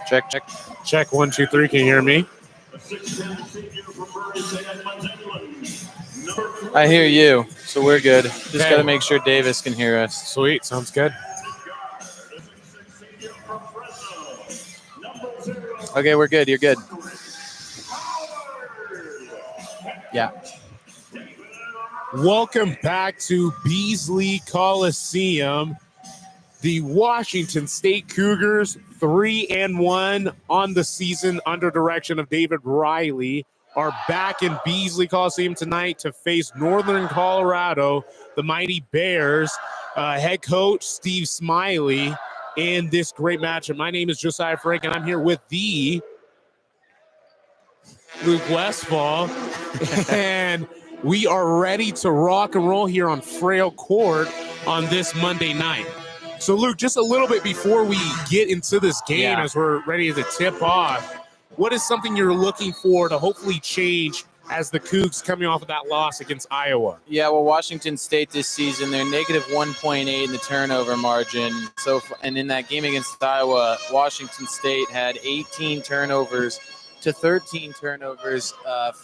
Check, check. Check, 1, 2, 3. Can you hear me? I hear you, so we're good. Just got to make sure Davis can hear us. Sweet, sounds good. Okay, we're good. You're good. Yeah. Welcome back to Beasley Coliseum. The Washington State Cougars, 3-1 on the season under direction of David Riley, are back in Beasley Coliseum tonight to face Northern Colorado, the Mighty Bears, head coach Steve Smiley, in this great matchup. My name is Josiah Frank, and I'm here with the Luke Westfall, and we are ready to rock and roll here on Frail Court on this Monday night. So, Luke, just a little bit before we get into this game, as we're ready to tip off, what is something you're looking for to hopefully change as the Cougs coming off of that loss against Iowa? Yeah, well, Washington State this season, they're negative 1.8 in the turnover margin. And in that game against Iowa, Washington State had 18 turnovers to 13 turnovers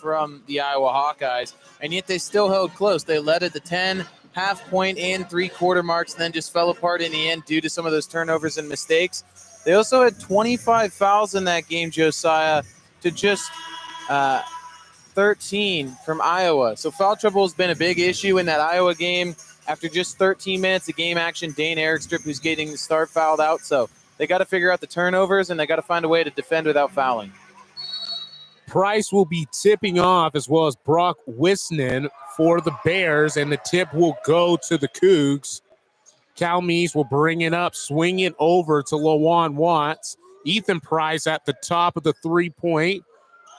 from the Iowa Hawkeyes, and yet they still held close. They led at the 10, half-point and three-quarter marks, and then just fell apart in the end due to some of those turnovers and mistakes. They also had 25 fouls in that game, Josiah, to just 13 from Iowa. So foul trouble has been a big issue in that Iowa game. After just 13 minutes of game action, Dane Erikstrup, who's getting the start, fouled out. So they got to figure out the turnovers, and they got to find a way to defend without fouling. Price will be tipping off, as well as Brock Wisnan for the Bears, and the tip will go to the Cougs. Cal Meese will bring it up, swing it over to Lawan Watts. Ethan Price at the top of the three-point.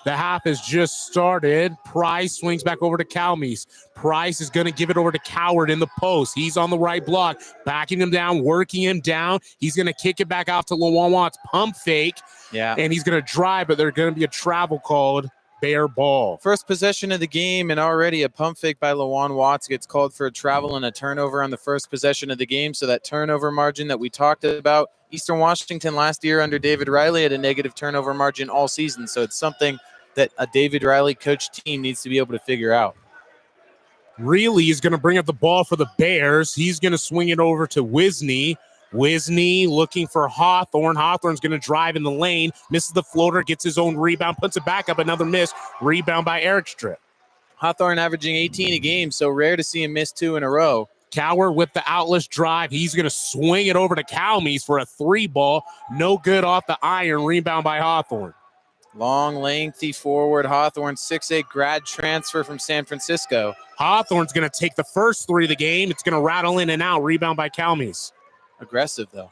The half has just started. Price swings back over to Cal Meese. Price is going to give it over to Coward in the post. He's on the right block, backing him down, working him down. He's going to kick it back off to Lawan Watts. Pump fake. Yeah. And he's going to drive, but there's going to be a travel called. Bear ball. First possession of the game, and already a pump fake by Lawan Watts gets called for a travel and a turnover on the first possession of the game. So that turnover margin that we talked about, Eastern Washington last year under David Riley had a negative turnover margin all season. So it's something that a David Riley coach team needs to be able to figure out. Really is going to bring up the ball for the Bears. He's going to swing it over to Wisney. Wisney looking for Hawthorne. Hawthorne's going to drive in the lane, misses the floater, gets his own rebound, puts it back up, another miss. Rebound by Erikstrup. Hawthorne averaging 18 a game, so rare to see him miss two in a row. Coward with the outless drive. He's going to swing it over to Calmes for a three ball. No good off the iron. Rebound by Hawthorne. Long, lengthy forward. Hawthorne, 6'8", grad transfer from San Francisco. Hawthorne's going to take the first three of the game. It's going to rattle in and out. Rebound by Calmes. Aggressive, though.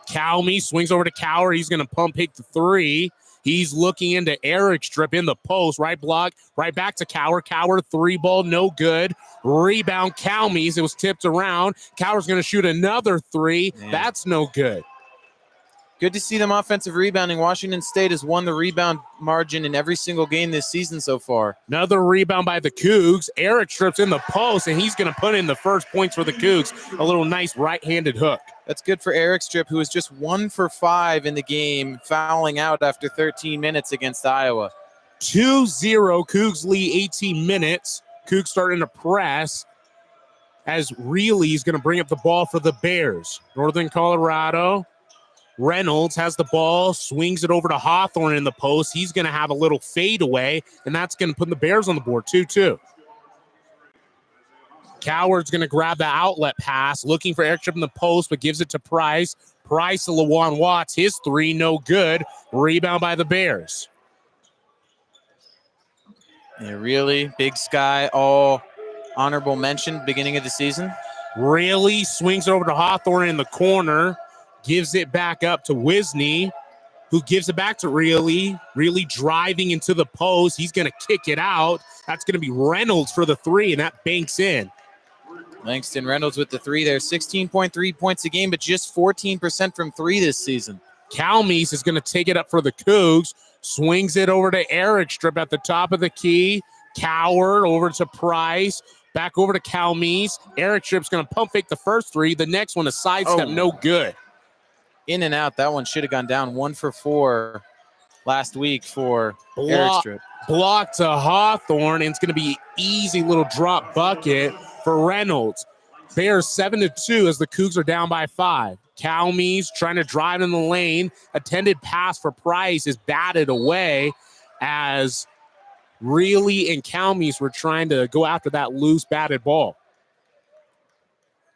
Calmes swings over to Coward. He's going to pump pick the three. He's looking into Erikstrup in the post. Right block, right back to Coward. Coward, three ball, no good. Rebound, Calmes. It was tipped around. Coward's going to shoot another three. Man. That's no good. Good to see them offensive rebounding. Washington State has won the rebound margin in every single game this season so far. Another rebound by the Cougs. Erikstrup's in the post, and he's going to put in the first points for the Cougs. A little nice right-handed hook. That's good for Erikstrup, who was just 1 for 5 in the game, fouling out after 13 minutes against Iowa. 2-0, Cougs lead 18 minutes. Cougs starting to press as Reilly is going to bring up the ball for the Bears. Northern Colorado. Reynolds has the ball, swings it over to Hawthorne in the post. He's going to have a little fadeaway, and that's going to put the Bears on the board, 2-2. Coward's going to grab the outlet pass, looking for Erikstrup in the post, but gives it to Price. Price to Lawan Watts. His three, no good. Rebound by the Bears. Yeah, really, Big Sky, all honorable mention beginning of the season. Really swings over to Hawthorne in the corner. Gives it back up to Wisney, who gives it back to Reilly. Reilly driving into the post. He's going to kick it out. That's going to be Reynolds for the three, and that banks in. Langston Reynolds with the three there. 16.3 points a game, but just 14% from three this season. Calmes is going to take it up for the Cougs. Swings it over to Erikstrup at the top of the key. Coward over to Price. Back over to Calmes. Eric Strip's going to pump fake the first three. The next one, a sidestep, no good. In and out. That one should have gone down. 1 for 4 last week for Eric Strip. Block to Hawthorne, and it's going to be easy little drop bucket for Reynolds. Bears 7-2 as the Cougs are down by 5. Calmes trying to drive in the lane. Attended pass for Price is batted away as Reilly and Calmes were trying to go after that loose batted ball.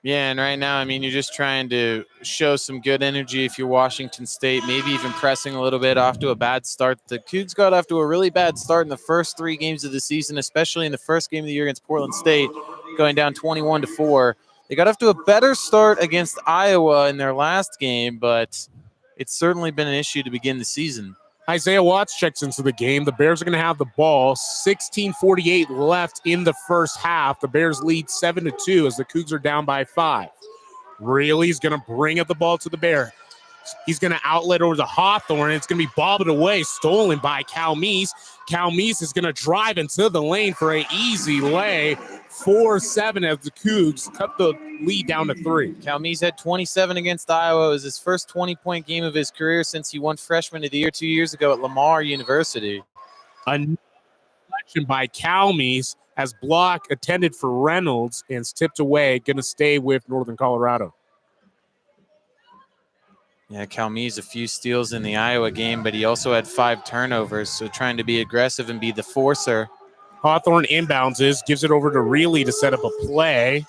Yeah, and right now, I mean, you're just trying to show some good energy if you're Washington State, maybe even pressing a little bit off to a bad start. The Cougs got off to a really bad start in the first 3 games of the season, especially in the first game of the year against Portland State, going down 21-4. They got off to a better start against Iowa in their last game, but it's certainly been an issue to begin the season. Isaiah Watts checks into the game. The Bears are going to have the ball. 16:48 left in the first half. The Bears lead 7-2 as the Cougs are down by 5. Reilly's going to bring up the ball to the Bears. He's going to outlet over to Hawthorne. It's going to be bobbed away, stolen by Calmes. Calmes is going to drive into the lane for an easy lay. 4-7 as the Cougs cut the lead down to 3. Calmes had 27 against Iowa. It was his first 20-point game of his career since he won Freshman of the Year 2 years ago at Lamar University. A deflection by Calmes as block attended for Reynolds and tipped away. Going to stay with Northern Colorado. Yeah, Calmes a few steals in the Iowa game, but he also had 5 turnovers, so trying to be aggressive and be the forcer. Hawthorne inbounds, gives it over to Reilly to set up a play.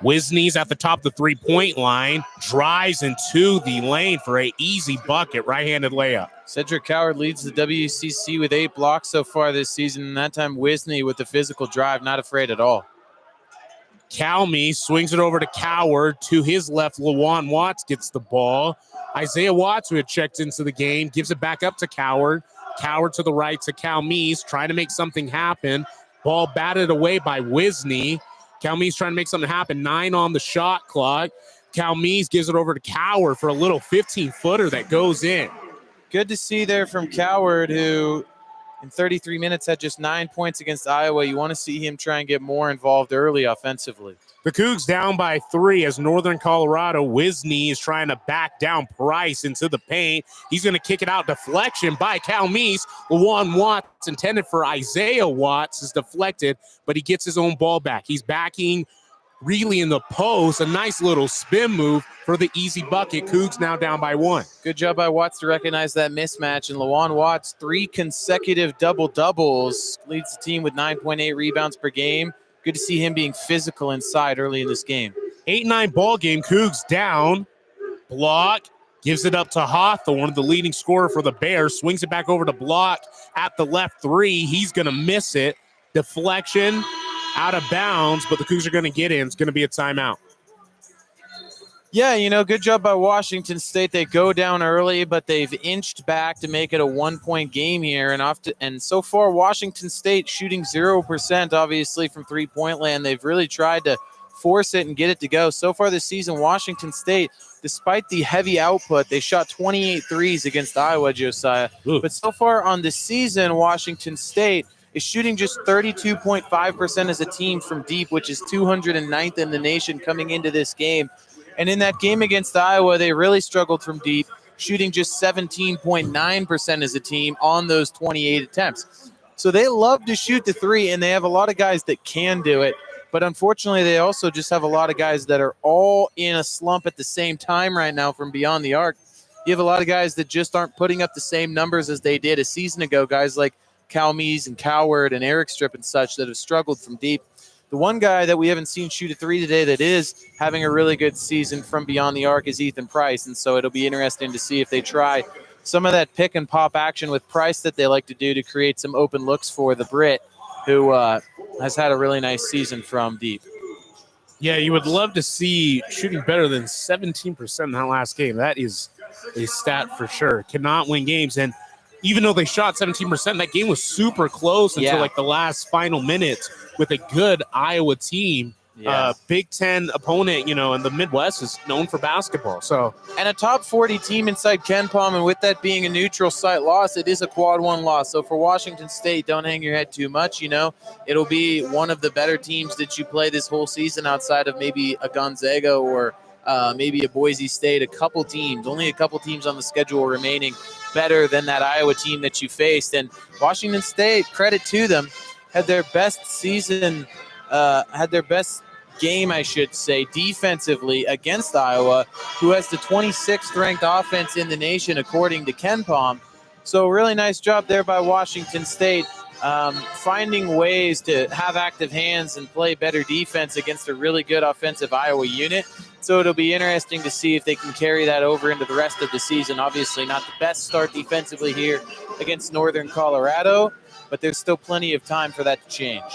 Wisney's at the top of the three-point line, drives into the lane for an easy bucket, right-handed layup. Cedric Coward leads the WCC with 8 blocks so far this season, and that time Wisney with the physical drive, not afraid at all. Calmes swings it over to Coward. To his left, Lawan Watts gets the ball. Isaiah Watts, who had checked into the game, gives it back up to Coward. Coward to the right to Calmes, trying to make something happen. Ball batted away by Wisney. Calmes trying to make something happen. 9 on the shot clock. Calmes gives it over to Coward for a little 15-footer that goes in. Good to see there from Coward, who in 33 minutes had just 9 points against Iowa. You want to see him try and get more involved early offensively. The Cougs down by 3 as Northern Colorado. Wisney is trying to back down Price into the paint. He's going to kick it out. Deflection by Calmes. Lawan Watts, intended for Isaiah Watts, is deflected, but he gets his own ball back. He's backing Reilly in the post. A nice little spin move for the easy bucket. Cougs now down by 1. Good job by Watts to recognize that mismatch. And Lawan Watts, 3 consecutive double-doubles, leads the team with 9.8 rebounds per game. Good to see him being physical inside early in this game. 8-9 ball game. Cougs down. Block. Gives it up to Hawthorne, the leading scorer for the Bears. Swings it back over to Block at the left 3. He's going to miss it. Deflection. Out of bounds, but the Cougs are going to get in. It's going to be a timeout. Yeah, good job by Washington State. They go down early, but they've inched back to make it a 1-point game here. And so far, Washington State shooting 0%, obviously, from three-point land. They've really tried to force it and get it to go. So far this season, Washington State, despite the heavy output, they shot 28 threes against Iowa, Josiah. Ooh. But so far on the season, Washington State is shooting just 32.5% as a team from deep, which is 209th in the nation coming into this game. And in that game against Iowa, they really struggled from deep, shooting just 17.9% as a team on those 28 attempts. So they love to shoot the 3, and they have a lot of guys that can do it. But unfortunately, they also just have a lot of guys that are all in a slump at the same time right now from beyond the arc. You have a lot of guys that just aren't putting up the same numbers as they did a season ago, guys like Calmes and Coward and Eric Strip and such that have struggled from deep. The one guy that we haven't seen shoot a 3 today that is having a really good season from beyond the arc is Ethan Price, and so it'll be interesting to see if they try some of that pick and pop action with Price that they like to do to create some open looks for the Brit, who has had a really nice season from deep. Yeah, you would love to see shooting better than 17% in that last game. That is a stat for sure. Cannot win games, and even though they shot 17%, that game was super close until like the last final minutes with a good Iowa team Big Ten opponent, and the Midwest is known for basketball. So, and a top 40 team inside Ken Palm, and with that being a neutral site loss, it is a quad 1 loss. So for Washington State, don't hang your head too much. It'll be one of the better teams that you play this whole season outside of maybe a Gonzaga or maybe a Boise State. Only a couple teams on the schedule remaining better than that Iowa team that you faced. And Washington State, credit to them, had their best game, I should say, defensively against Iowa, who has the 26th ranked offense in the nation, according to Ken Palm. So really nice job there by Washington State, finding ways to have active hands and play better defense against a really good offensive Iowa unit. So it'll be interesting to see if they can carry that over into the rest of the season. Obviously not the best start defensively here against Northern Colorado, but there's still plenty of time for that to change.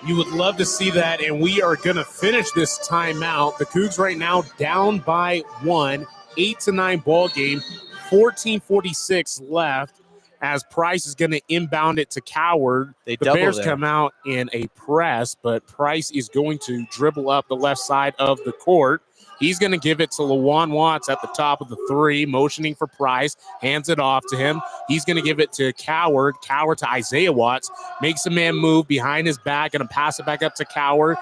You would love to see that, and we are going to finish this timeout. The Cougs right now down by 1, 8-9 ball game, 14:46 left as Price is going to inbound it to Coward. The Bears come out in a press, but Price is going to dribble up the left side of the court. He's going to give it to LaJuan Watts at the top of the 3, motioning for Price, hands it off to him. He's going to give it to Coward to Isaiah Watts, makes a man move behind his back, going to pass it back up to Coward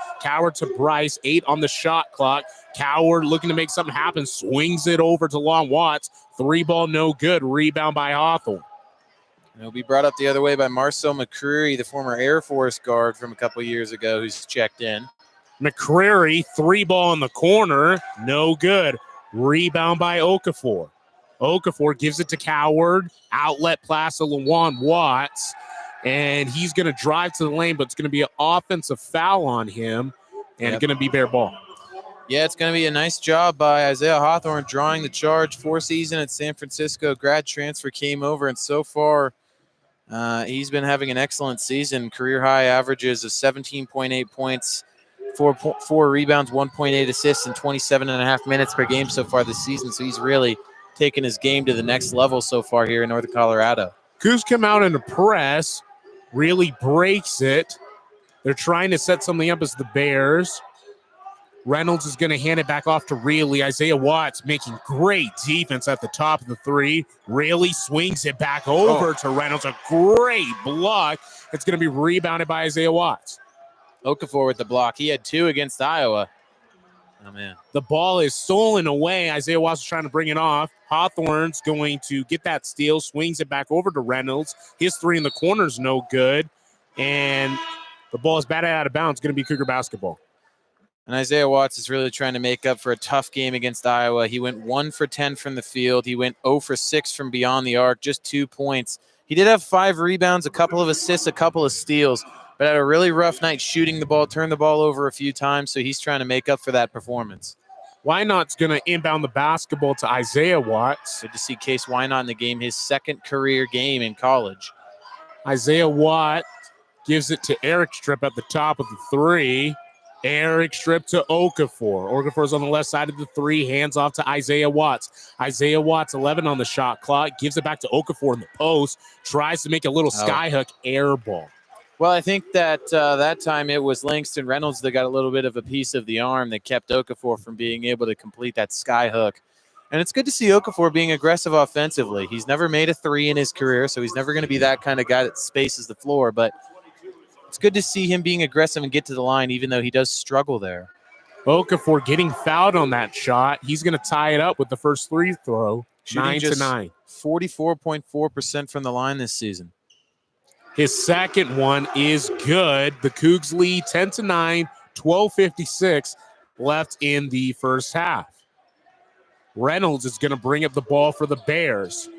to Bryce, 8 on the shot clock. Coward looking to make something happen, swings it over to LaJuan Watts, 3 ball no good, rebound by Hawthorne. And it'll be brought up the other way by Marcel McCreary, the former Air Force guard from a couple years ago who's checked in. McCreary, 3 ball in the corner, no good. Rebound by Okafor. Okafor gives it to Coward, outlet pass to LaJuan Watts, and he's going to drive to the lane, but it's going to be an offensive foul on him, and going to be bare ball. Yeah, it's going to be a nice job by Isaiah Hawthorne drawing the charge. 4 season at San Francisco, grad transfer, came over, and so far he's been having an excellent season. Career high averages of 17.8 points, 4 rebounds, 1.8 assists, and 27.5 minutes per game so far this season. So he's really taken his game to the next level so far here in Northern Colorado. Cougs come out in a press, really breaks it. They're trying to set something up as the Bears. Reynolds is going to hand it back off to Reilly. Isaiah Watts making great defense at the top of the 3. Reilly swings it back over to Reynolds. A great block. It's going to be rebounded by Isaiah Watts. Okafor with the block. He had 2 against Iowa. Oh, man. The ball is stolen away. Isaiah Watts is trying to bring it off. Hawthorne's going to get that steal, swings it back over to Reynolds. His 3 in the corner is no good. And the ball is batted out of bounds. It's going to be Cougar basketball. And Isaiah Watts is really trying to make up for a tough game against Iowa. He went 1 for 10 from the field. He went 0 for 6 from beyond the arc, just 2 points. He did have 5 rebounds, a couple of assists, a couple of steals, but had a really rough night shooting the ball, turned the ball over a few times, so he's trying to make up for that performance. Wynot's going to inbound the basketball to Isaiah Watts. Good to see Case Wynot in the game, his 2nd career game in college. Isaiah Watt gives it to Eric Strip at the top of the 3. Eric Strip to Okafor. Okafor's on the left side of the 3, hands off to Isaiah Watts. Isaiah Watts, 11 on the shot clock, gives it back to Okafor in the post, tries to make a little skyhook air ball. Well, I think that that time it was Langston Reynolds that got a little bit of a piece of the arm that kept Okafor from being able to complete that skyhook. And it's good to see Okafor being aggressive offensively. He's never made a 3 in his career, so he's never going to be that kind of guy that spaces the floor, but it's good to see him being aggressive and get to the line, even though he does struggle there. Okafor getting fouled on that shot. He's going to tie it up with the first free throw, 9-9. 44.4% from the line this season. His second one is good. The Cougs lead 10-9, 12:56 left in the first half. Reynolds is going to bring up the ball for the Bears.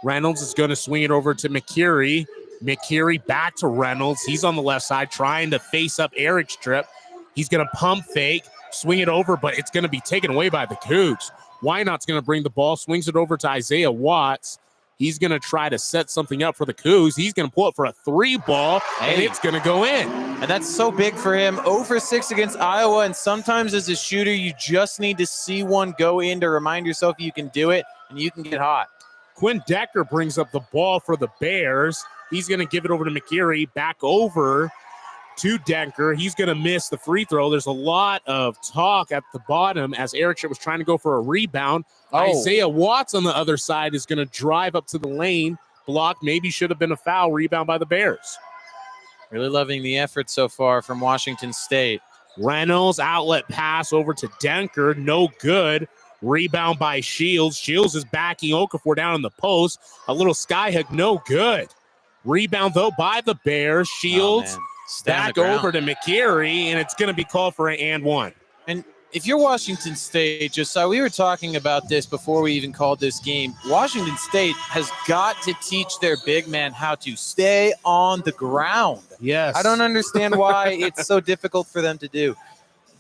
Reynolds is going to swing it over to McCreary. McCreary back to Reynolds. He's on the left side trying to face up Eric Strip. He's going to pump fake, swing it over, but it's going to be taken away by the Cougs. Wynot's going to bring the ball, swings it over to Isaiah Watts. He's going to try to set something up for the Cougs. He's going to pull it for a 3 ball, and it's going to go in. And that's so big for him. 0 for 6 against Iowa, and sometimes as a shooter, you just need to see one go in to remind yourself you can do it, and you can get hot. Quinn Decker brings up the ball for the Bears. He's going to give it over to McCreary, back over to Denker. He's going to miss the free throw. There's a lot of talk at the bottom as Eric Tripp was trying to go for a rebound. Isaiah Watts on the other side is going to drive up to the lane. Block maybe should have been a foul. Rebound by the Bears. Really loving the effort so far from Washington State. Reynolds, outlet pass over to Denker. No good. Rebound by Shields. Shields is backing Okafor down in the post. A little sky hook, no good. Rebound, though, by the Bears. Shields back over to McGarry, and it's going to be called for an and one. And if you're Washington State, Josiah, we were talking about this before we even called this game. Washington State has got to teach their big man how to stay on the ground. Yes. I don't understand why it's so difficult for them to do.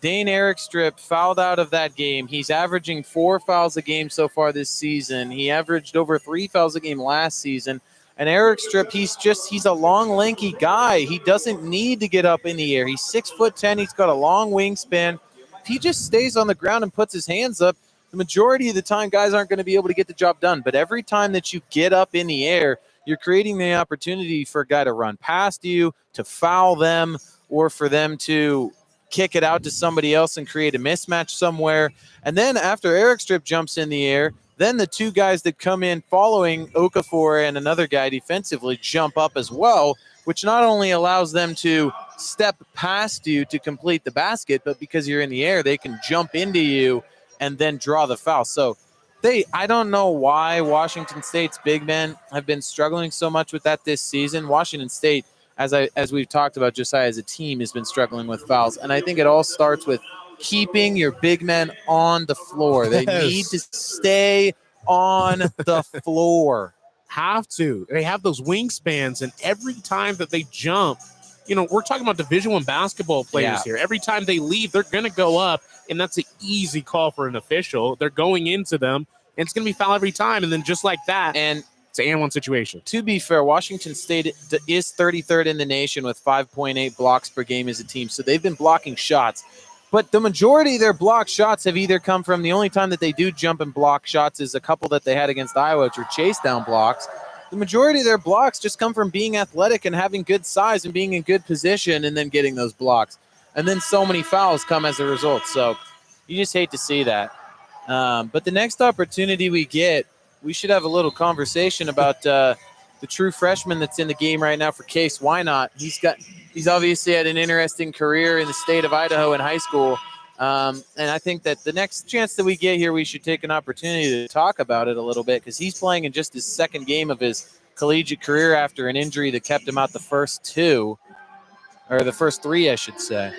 Dane Erickstrip fouled out of that game. He's averaging 4 fouls a game so far this season. He averaged over 3 fouls a game last season. And Erickstrip, he's a long, lanky guy. He doesn't need to get up in the air. He's 6'10". He's got a long wingspan. If he just stays on the ground and puts his hands up, the majority of the time guys aren't going to be able to get the job done. But every time that you get up in the air, you're creating the opportunity for a guy to run past you, to foul them, or for them to kick it out to somebody else and create a mismatch somewhere. And then after Erickstrip jumps in the air, then the two guys that come in following Okafor and another guy defensively jump up as well, which not only allows them to step past you to complete the basket, but because you're in the air, they can jump into you and then draw the foul. So I don't know why Washington State's big men have been struggling so much with that this season. Washington State, as we've talked about, Josiah, as a team, has been struggling with fouls. And I think it all starts with keeping your big men on the floor. They need to stay on the floor. Have to. They have those wingspans, and every time that they jump, we're talking about Division I basketball players here. Every time they leave, they're going to go up, and that's an easy call for an official. They're going into them, and it's going to be foul every time, and then just like that, and it's an and one situation. To be fair, Washington State is 33rd in the nation with 5.8 blocks per game as a team, so they've been blocking shots. But the majority of their block shots have either come from the only time that they do jump and block shots is a couple that they had against Iowa, which were chase down blocks. The majority of their blocks just come from being athletic and having good size and being in good position and then getting those blocks. And then so many fouls come as a result. So you just hate to see that. But the next opportunity we get, we should have a little conversation about the true freshman that's in the game right now for Case. Why not? He's obviously had an interesting career in the state of Idaho in high school. And I think that the next chance that we get here, we should take an opportunity to talk about it a little bit because he's playing in just his second game of his collegiate career after an injury that kept him out the first three, I should say.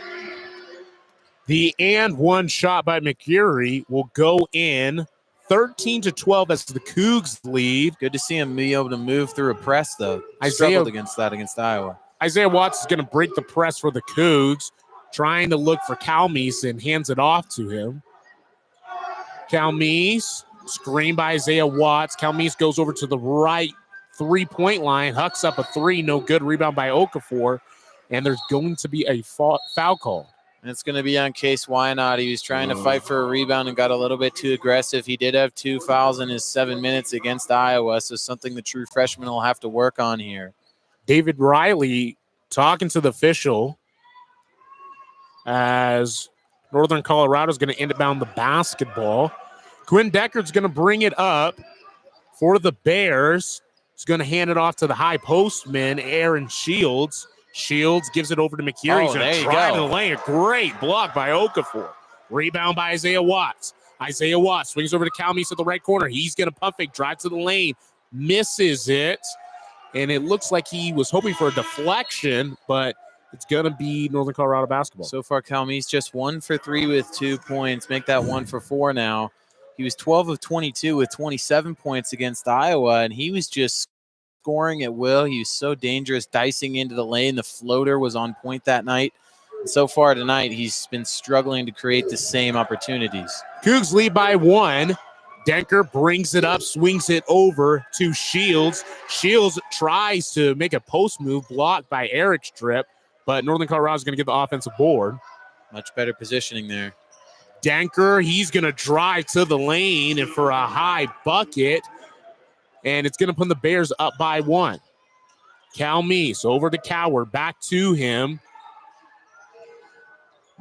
The and one shot by McGarry will go in 13-12 as the Cougs lead. Good to see him be able to move through a press, though. Struggled against Iowa. Isaiah Watts is going to break the press for the Cougs, trying to look for Calmes and hands it off to him. Calmes, screen by Isaiah Watts. Calmes goes over to the right three-point line, hucks up a three, no good. Rebound by Okafor, and there's going to be a foul call. And it's going to be on Case Wynot. He was trying to fight for a rebound and got a little bit too aggressive. He did have 2 fouls in his 7 minutes against Iowa, so something the true freshman will have to work on here. David Riley talking to the official as Northern Colorado is going to inbound the basketball. Quinn Deckard's going to bring it up for the Bears. He's going to hand it off to the high postman, Aaron Shields. Shields gives it over to McGarry. He's going to drive in the lane. A great block by Okafor. Rebound by Isaiah Watts. Isaiah Watts swings over to Calmes at the right corner. He's going to pump fake, drive to the lane, misses it. And it looks like he was hoping for a deflection, but it's going to be Northern Colorado basketball. So far, Calmes just 1 for 3 with 2 points. Make that 1 for 4 now. He was 12 of 22 with 27 points against Iowa, and he was just scoring at will. He was so dangerous, dicing into the lane. The floater was on point that night. And so far tonight, he's been struggling to create the same opportunities. Cougs lead by 1. Denker brings it up, swings it over to Shields. Shields tries to make a post move, blocked by Erickstrip, but Northern Colorado is going to get the offensive board. Much better positioning there. Denker, he's going to drive to the lane and for a high bucket, and it's going to put the Bears up by 1. Calmes over to Coward, back to him.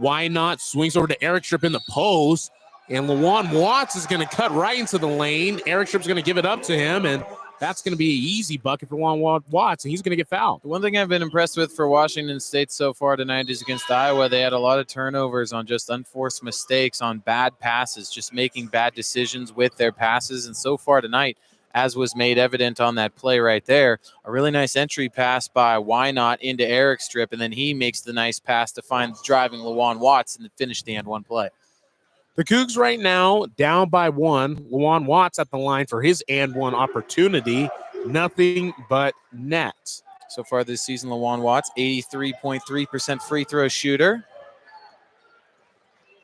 Why not? Swings over to Eric Strip in the post. And Lawan Watts is going to cut right into the lane. Eric Strip's going to give it up to him, and that's going to be an easy bucket for Lawan Watts, and he's going to get fouled. The one thing I've been impressed with for Washington State so far tonight is against Iowa. They had a lot of turnovers on just unforced mistakes, on bad passes, just making bad decisions with their passes. And so far tonight, as was made evident on that play right there, a really nice entry pass by Why Not into Eric Strip, and then he makes the nice pass to find driving Lawan Watts and finish the end one play. The Cougs right now down by 1. Lawan Watts at the line for his and one opportunity. Nothing but net. So far this season, Lawan Watts, 83.3% free throw shooter.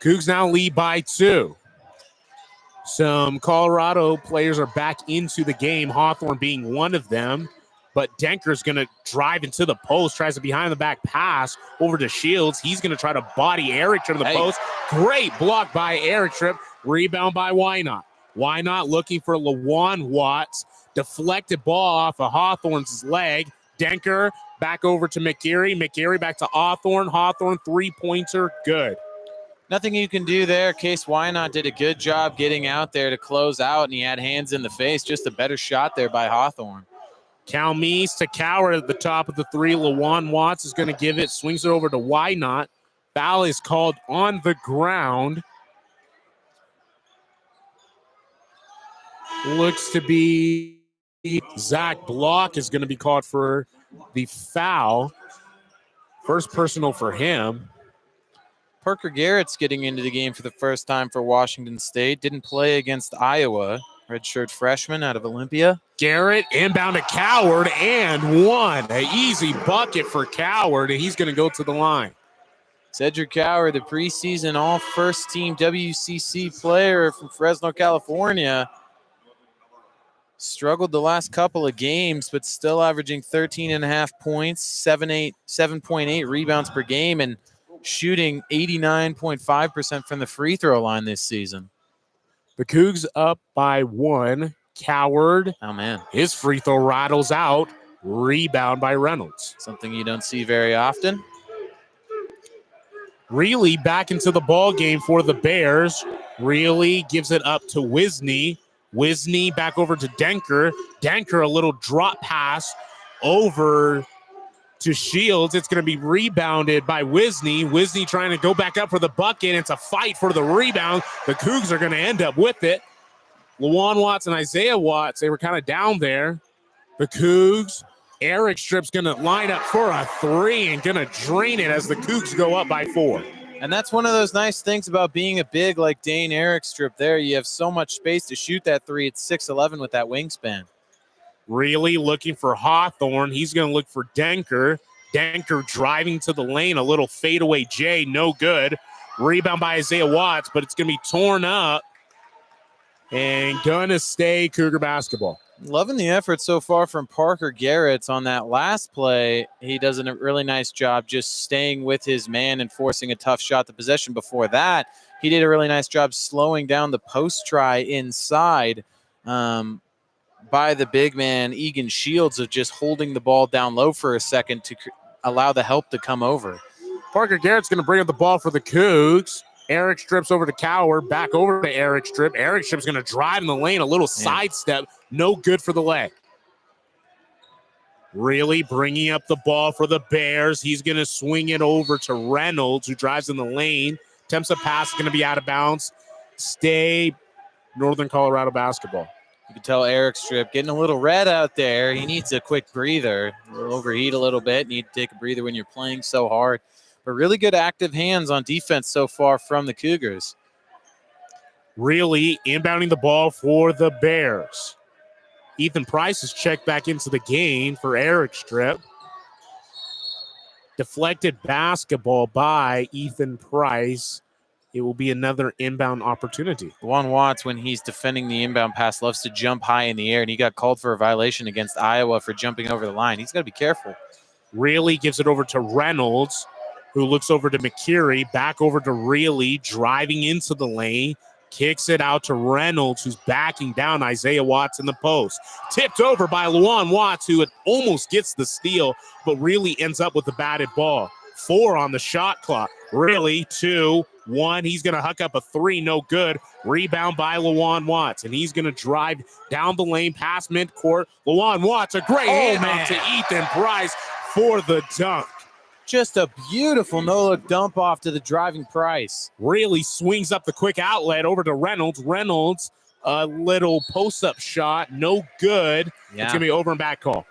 Cougs now lead by 2. Some Colorado players are back into the game, Hawthorne being one of them. But Denker's going to drive into the post, tries a behind-the-back pass over to Shields. He's going to try to body Eric to the post. Great block by Eric Strip. Rebound by Why Not. Why Not looking for Lawan Watts. Deflected ball off of Hawthorne's leg. Denker back over to McGarry. McGarry back to Hawthorne. Hawthorne three-pointer, good. Nothing you can do there. Case Why Not did a good job getting out there to close out, and he had hands in the face. Just a better shot there by Hawthorne. Calmes to Coward at the top of the three. Lawan Watts is going to give it. Swings it over to Why Not. Foul is called on the ground. Looks to be Zach Block is going to be called for the foul. First personal for him. Parker Garrett's getting into the game for the first time for Washington State. Didn't play against Iowa. Redshirt freshman out of Olympia. Garrett inbound to Coward and one. An easy bucket for Coward, and he's going to go to the line. Cedric Coward, the preseason all-first-team WCC player from Fresno, California. Struggled the last couple of games, but still averaging 13.5 points, 7.8 rebounds per game, and shooting 89.5% from the free throw line this season. The Cougs up by 1. Coward. Oh, man. His free throw rattles out. Rebound by Reynolds. Something you don't see very often. Reilly back into the ball game for the Bears. Reilly gives it up to Wisney. Wisney back over to Denker. Denker, a little drop pass over to Shields. It's going to be rebounded by Wisney. Wisney trying to go back up for the bucket. It's a fight for the rebound. The Cougs are going to end up with it. Lawan Watts and Isaiah Watts, they were kind of down there. The Cougs, Eric Strip's going to line up for a three and going to drain it as the Cougs go up by 4. And that's one of those nice things about being a big like Dane Eric Strip there. You have so much space to shoot that three. It's 6'11" with that wingspan. Really looking for Hawthorne. He's going to look for Denker. Denker driving to the lane. A little fadeaway J, no good. Rebound by Isaiah Watts, but it's going to be torn up and going to stay Cougar basketball. Loving the effort so far from Parker Garrett on that last play. He does a really nice job just staying with his man and forcing a tough shot to possession. Before that, he did a really nice job slowing down the post try inside by the big man, Egan Shields, of just holding the ball down low for a second to allow the help to come over. Parker Garrett's going to bring up the ball for the Cougs. Eric Strips over to Coward, back over to Eric Strip. Eric Strip's going to drive in the lane, a little sidestep, no good for the leg. Really bringing up the ball for the Bears. He's going to swing it over to Reynolds, who drives in the lane. Attempts a pass, going to be out of bounds. Stay Northern Colorado basketball. You can tell Eric Strip getting a little red out there. He needs a quick breather. He'll overheat a little bit. Need to take a breather when you're playing so hard. But really good active hands on defense so far from the Cougars. Really inbounding the ball for the Bears. Ethan Price is checked back into the game for Eric Strip. Deflected basketball by Ethan Price. It will be another inbound opportunity. Lawan Watts, when he's defending the inbound pass, loves to jump high in the air, and he got called for a violation against Iowa for jumping over the line. He's got to be careful. Really gives it over to Reynolds, who looks over to McCurry, back over to Reilly, driving into the lane, kicks it out to Reynolds, who's backing down Isaiah Watts in the post. Tipped over by Lawan Watts, who almost gets the steal, but really ends up with the batted ball. 4 on the shot clock. Really, 2-1. He's going to huck up a 3, no good. Rebound by Lawan Watts, and he's going to drive down the lane past midcourt. Lawan Watts, a great hit off to Ethan Price for the dunk. Just a beautiful no-look dump off to the driving Price. Really swings up the quick outlet over to Reynolds. Reynolds, a little post-up shot, no good. Yeah. It's going to be over and back call.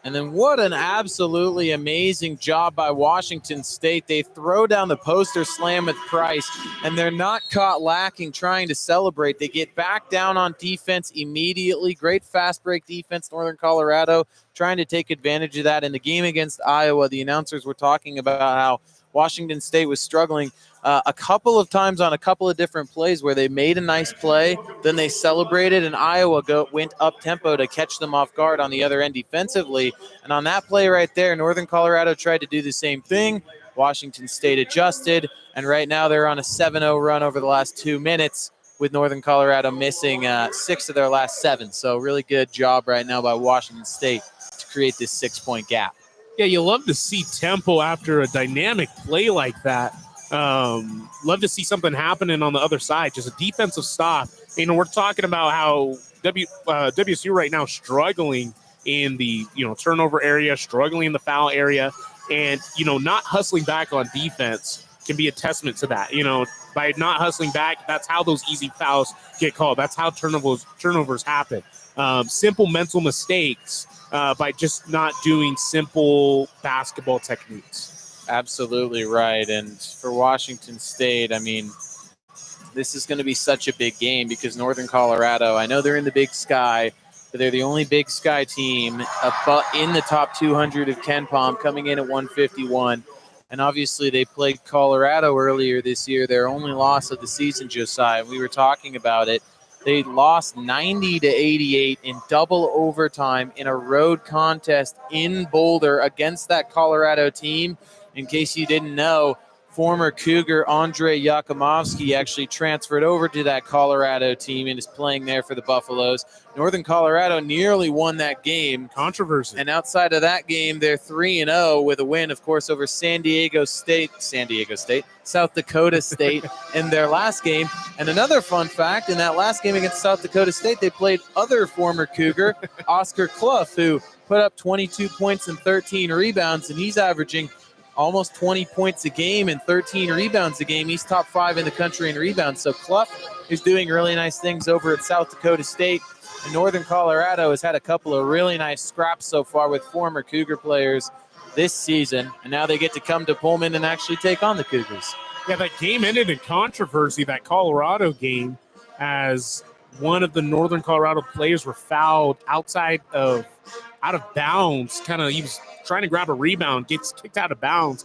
And then what an absolutely amazing job by Washington State. They throw down the poster slam with Price, and they're not caught lacking trying to celebrate. They get back down on defense immediately. Great fast break defense, Northern Colorado, trying to take advantage of that. In the game against Iowa, the announcers were talking about how Washington State was struggling a couple of times on a couple of different plays where they made a nice play, then they celebrated, and Iowa went up tempo to catch them off guard on the other end defensively. And on that play right there, Northern Colorado tried to do the same thing. Washington State adjusted, and right now they're on a 7-0 run over the last 2 minutes, with Northern Colorado missing 6 of their last 7. So really good job right now by Washington State to create this 6-point gap. Yeah, you love to see tempo after a dynamic play like that. Love to see something happening on the other side, just a defensive stop. You know, we're talking about how WSU right now struggling in the turnover area, struggling in the foul area, and not hustling back on defense can be a testament to that. By not hustling back, that's how those easy fouls get called. That's how turnovers happen. Simple mental mistakes by just not doing simple basketball techniques. Absolutely right. And for Washington State, I mean, this is going to be such a big game because Northern Colorado, I know they're in the Big Sky, but they're the only Big Sky team in the top 200 of KenPom, coming in at 151. And obviously they played Colorado earlier this year, their only loss of the season, Josiah. We were talking about it. They lost 90-88 in double overtime in a road contest in Boulder against that Colorado team. In case you didn't know, former Cougar Andre Yakumovsky actually transferred over to that Colorado team and is playing there for the Buffaloes. Northern Colorado nearly won that game. Controversy. And outside of that game, they're 3-0 with a win, of course, over South Dakota State in their last game. And another fun fact, in that last game against South Dakota State, they played other former Cougar, Oscar Clough, who put up 22 points and 13 rebounds, and he's averaging almost 20 points a game and 13 rebounds a game. He's top 5 in the country in rebounds. So Clough is doing really nice things over at South Dakota State. And Northern Colorado has had a couple of really nice scraps so far with former Cougar players this season. And now they get to come to Pullman and actually take on the Cougars. Yeah, that game ended in controversy, that Colorado game, as one of the Northern Colorado players were fouled out of bounds. He was trying to grab a rebound, gets kicked out of bounds.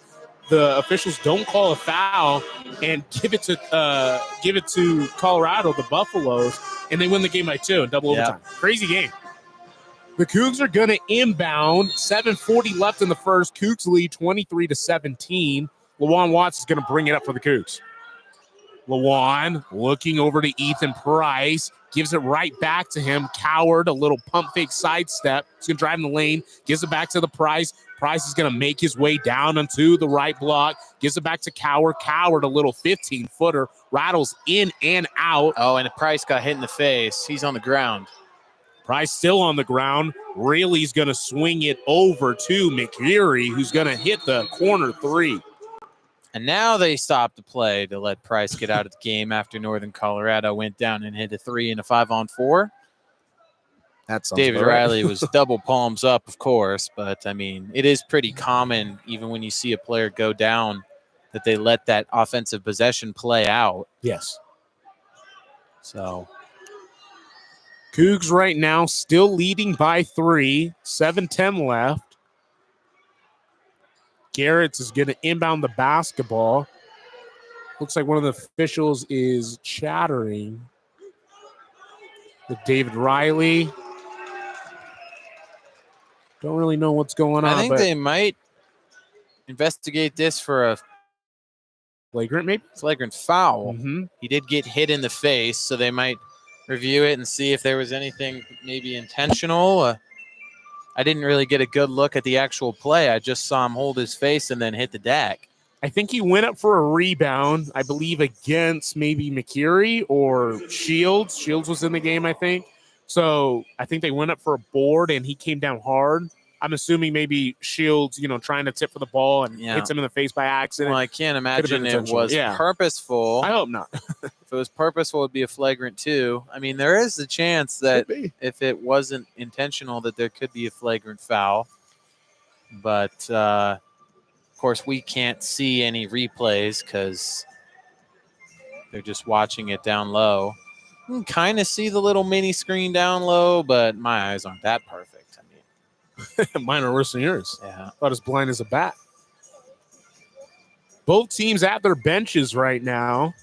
The officials don't call a foul and give it to Colorado, the Buffaloes, and they win the game by 2 in double overtime. Crazy game. The Cougs are going to inbound. 7:40 left in the first. Cougs lead 23-17. Lawan Watts is going to bring it up for the Cougs. Lawan looking over to Ethan Price. Gives it right back to him. Coward, a little pump fake sidestep. He's going to drive in the lane. Gives it back to the Price. Price is going to make his way down onto the right block. Gives it back to Coward. Coward, a little 15-footer. Rattles in and out. Oh, and Price got hit in the face. He's on the ground. Price still on the ground. Really's going to swing it over to McGeary, who's going to hit the corner 3. And now they stopped the play to let Price get out of the game after Northern Colorado went down and hit a 3 and a 5-on-4. That sounds David right. Riley was double palms up, of course, but I mean, it is pretty common, even when you see a player go down, that they let that offensive possession play out. Yes. So Cougs right now still leading by 3, 7:10 left. Garrett's is going to inbound the basketball. Looks like one of the officials is chattering with David Riley. Don't really know what's going on. I think they might investigate this for a flagrant foul. Mm-hmm. He did get hit in the face, so they might review it and see if there was anything maybe intentional. I didn't really get a good look at the actual play. I just saw him hold his face and then hit the deck. I think he went up for a rebound, I believe, against maybe McCurry or Shields. Shields was in the game, I think. So I think they went up for a board, and he came down hard. I'm assuming maybe Shields, trying to tip for the ball and hits him in the face by accident. Well, I can't imagine it was purposeful. I hope not. If it was purposeful, it'd be a flagrant 2. I mean, there is a chance that if it wasn't intentional, that there could be a flagrant foul. But, of course, we can't see any replays because they're just watching it down low. You can kind of see the little mini screen down low, but my eyes aren't that perfect. I mean, mine are worse than yours. Yeah. About as blind as a bat. Both teams at their benches right now.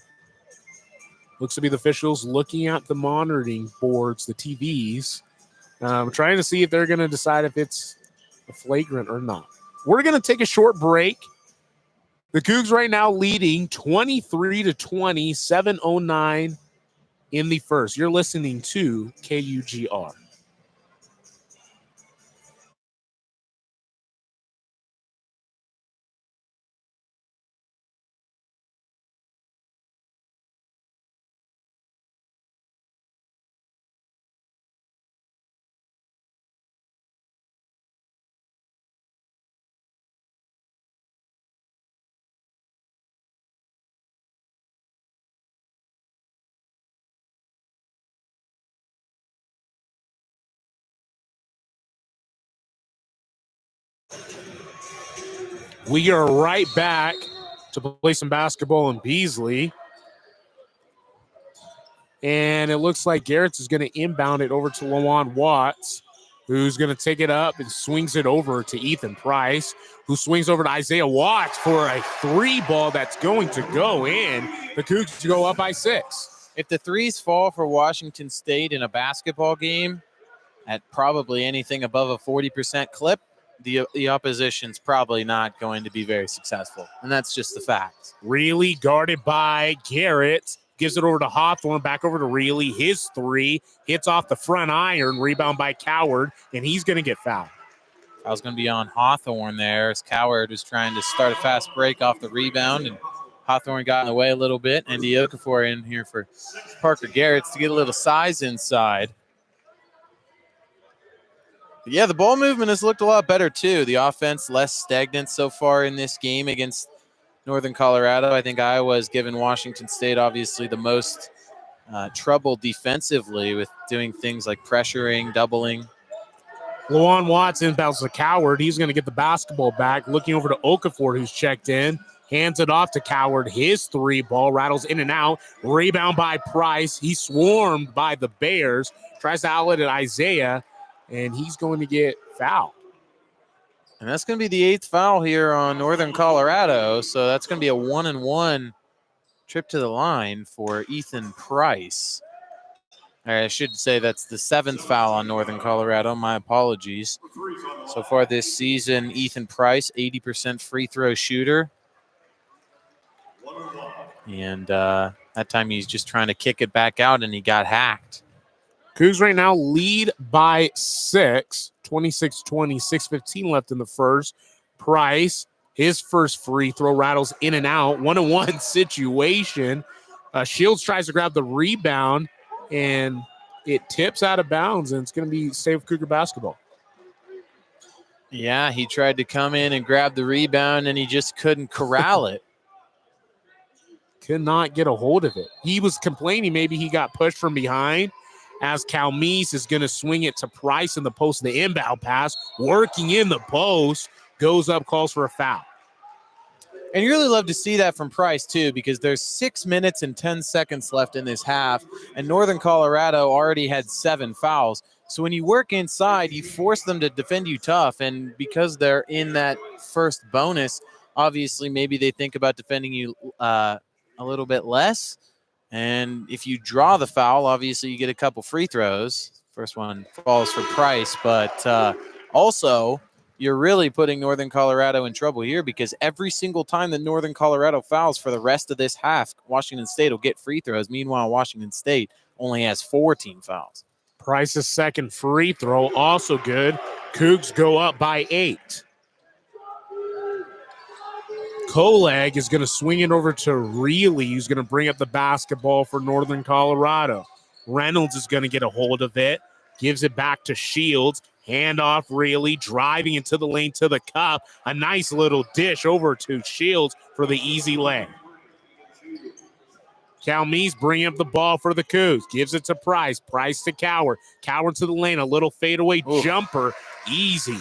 Looks to be the officials looking at the monitoring boards, the TVs, trying to see if they're going to decide if it's a flagrant or not. We're going to take a short break. The Cougs right now leading 23-20, 7:09 in the first. You're listening to KUGR. We are right back to play some basketball in Beasley. And it looks like Garrett's is going to inbound it over to Lawan Watts, who's going to take it up and swings it over to Ethan Price, who swings over to Isaiah Watts for a 3 ball that's going to go in. The Cougs go up by 6. If the threes fall for Washington State in a basketball game at probably anything above a 40% clip, the opposition's probably not going to be very successful. And that's just the fact. Really guarded by Garrett. Gives it over to Hawthorne, back over to Reilly. His 3 hits off the front iron, rebound by Coward, and he's going to get fouled. I was going to be on Hawthorne there as Coward was trying to start a fast break off the rebound, and Hawthorne got in the way a little bit. And Okafor in here for Parker Garrett's to get a little size inside. But yeah, the ball movement has looked a lot better too. The offense less stagnant so far in this game against Northern Colorado. I think Iowa has given Washington State obviously the most trouble defensively with doing things like pressuring, doubling. Lawan Watts inbounds to Coward. He's going to get the basketball back. Looking over to Okafor, who's checked in. Hands it off to Coward. His 3 ball rattles in and out. Rebound by Price. He's swarmed by the Bears. Tries to outlet it Isaiah, and he's going to get fouled. And that's going to be the 8th foul here on Northern Colorado. So that's going to be a 1-and-1 trip to the line for Ethan Price. I should say that's the 7th foul on Northern Colorado. My apologies. So far this season, Ethan Price, 80% free throw shooter. And that time he's just trying to kick it back out, and he got hacked. Cougs right now lead by 6, 26-20, 6:15 left in the first. Price, his first free throw rattles in and out. 1-on-1 situation. Shields tries to grab the rebound, and it tips out of bounds, and it's going to be safe Cougar basketball. Yeah, he tried to come in and grab the rebound, and he just couldn't corral it. Could not get a hold of it. He was complaining maybe he got pushed from behind, as Calmise is going to swing it to Price in the post. The inbound pass, working in the post, goes up, calls for a foul. And you really love to see that from Price, too, because there's 6 minutes and 10 seconds left in this half, and Northern Colorado already had 7 fouls. So when you work inside, you force them to defend you tough, and because they're in that first bonus, obviously maybe they think about defending you a little bit less. And if you draw the foul, obviously you get a couple free throws. First one falls for Price, but also you're really putting Northern Colorado in trouble here, because every single time that Northern Colorado fouls for the rest of this half, Washington State will get free throws. Meanwhile, Washington State only has 14 fouls. Price's second free throw, also good. Cougs go up by 8. Koleg is going to swing it over to Reilly, who's going to bring up the basketball for Northern Colorado. Reynolds is going to get a hold of it, gives it back to Shields. Handoff, Reilly, driving into the lane to the cup. A nice little dish over to Shields for the easy lay. Calmes bringing up the ball for the Cougs. Gives it to Price. Price to Coward. Coward to the lane. A little fadeaway jumper. Easy.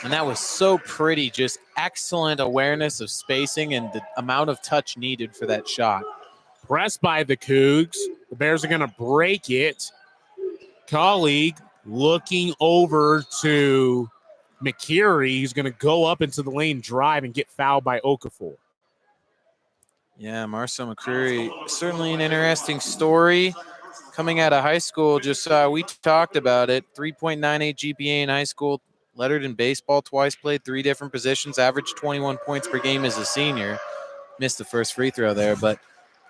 And that was so pretty. Just excellent awareness of spacing and the amount of touch needed for that shot. Pressed by the Cougs. The Bears are going to break it. Colleague looking over to McCurry. He's going to go up into the lane, drive, and get fouled by Okafor. Yeah, Marcel McCreary, certainly an interesting story. Coming out of high school, we talked about it, 3.98 GPA in high school, lettered in baseball twice, played 3 different positions, averaged 21 points per game as a senior. Missed the first free throw there, but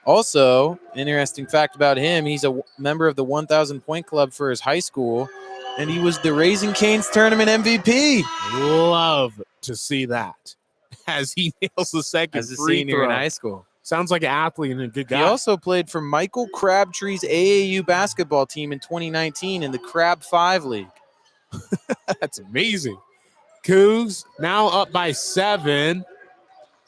also, interesting fact about him, he's a member of the 1,000-point club for his high school, and he was the Raising Cane's tournament MVP. Love to see that as he nails the second as a free senior throw. in high school. Sounds like an athlete and a good guy. He also played for Michael Crabtree's AAU basketball team in 2019 in the Crab 5 League. That's amazing. Cougs now up by 7.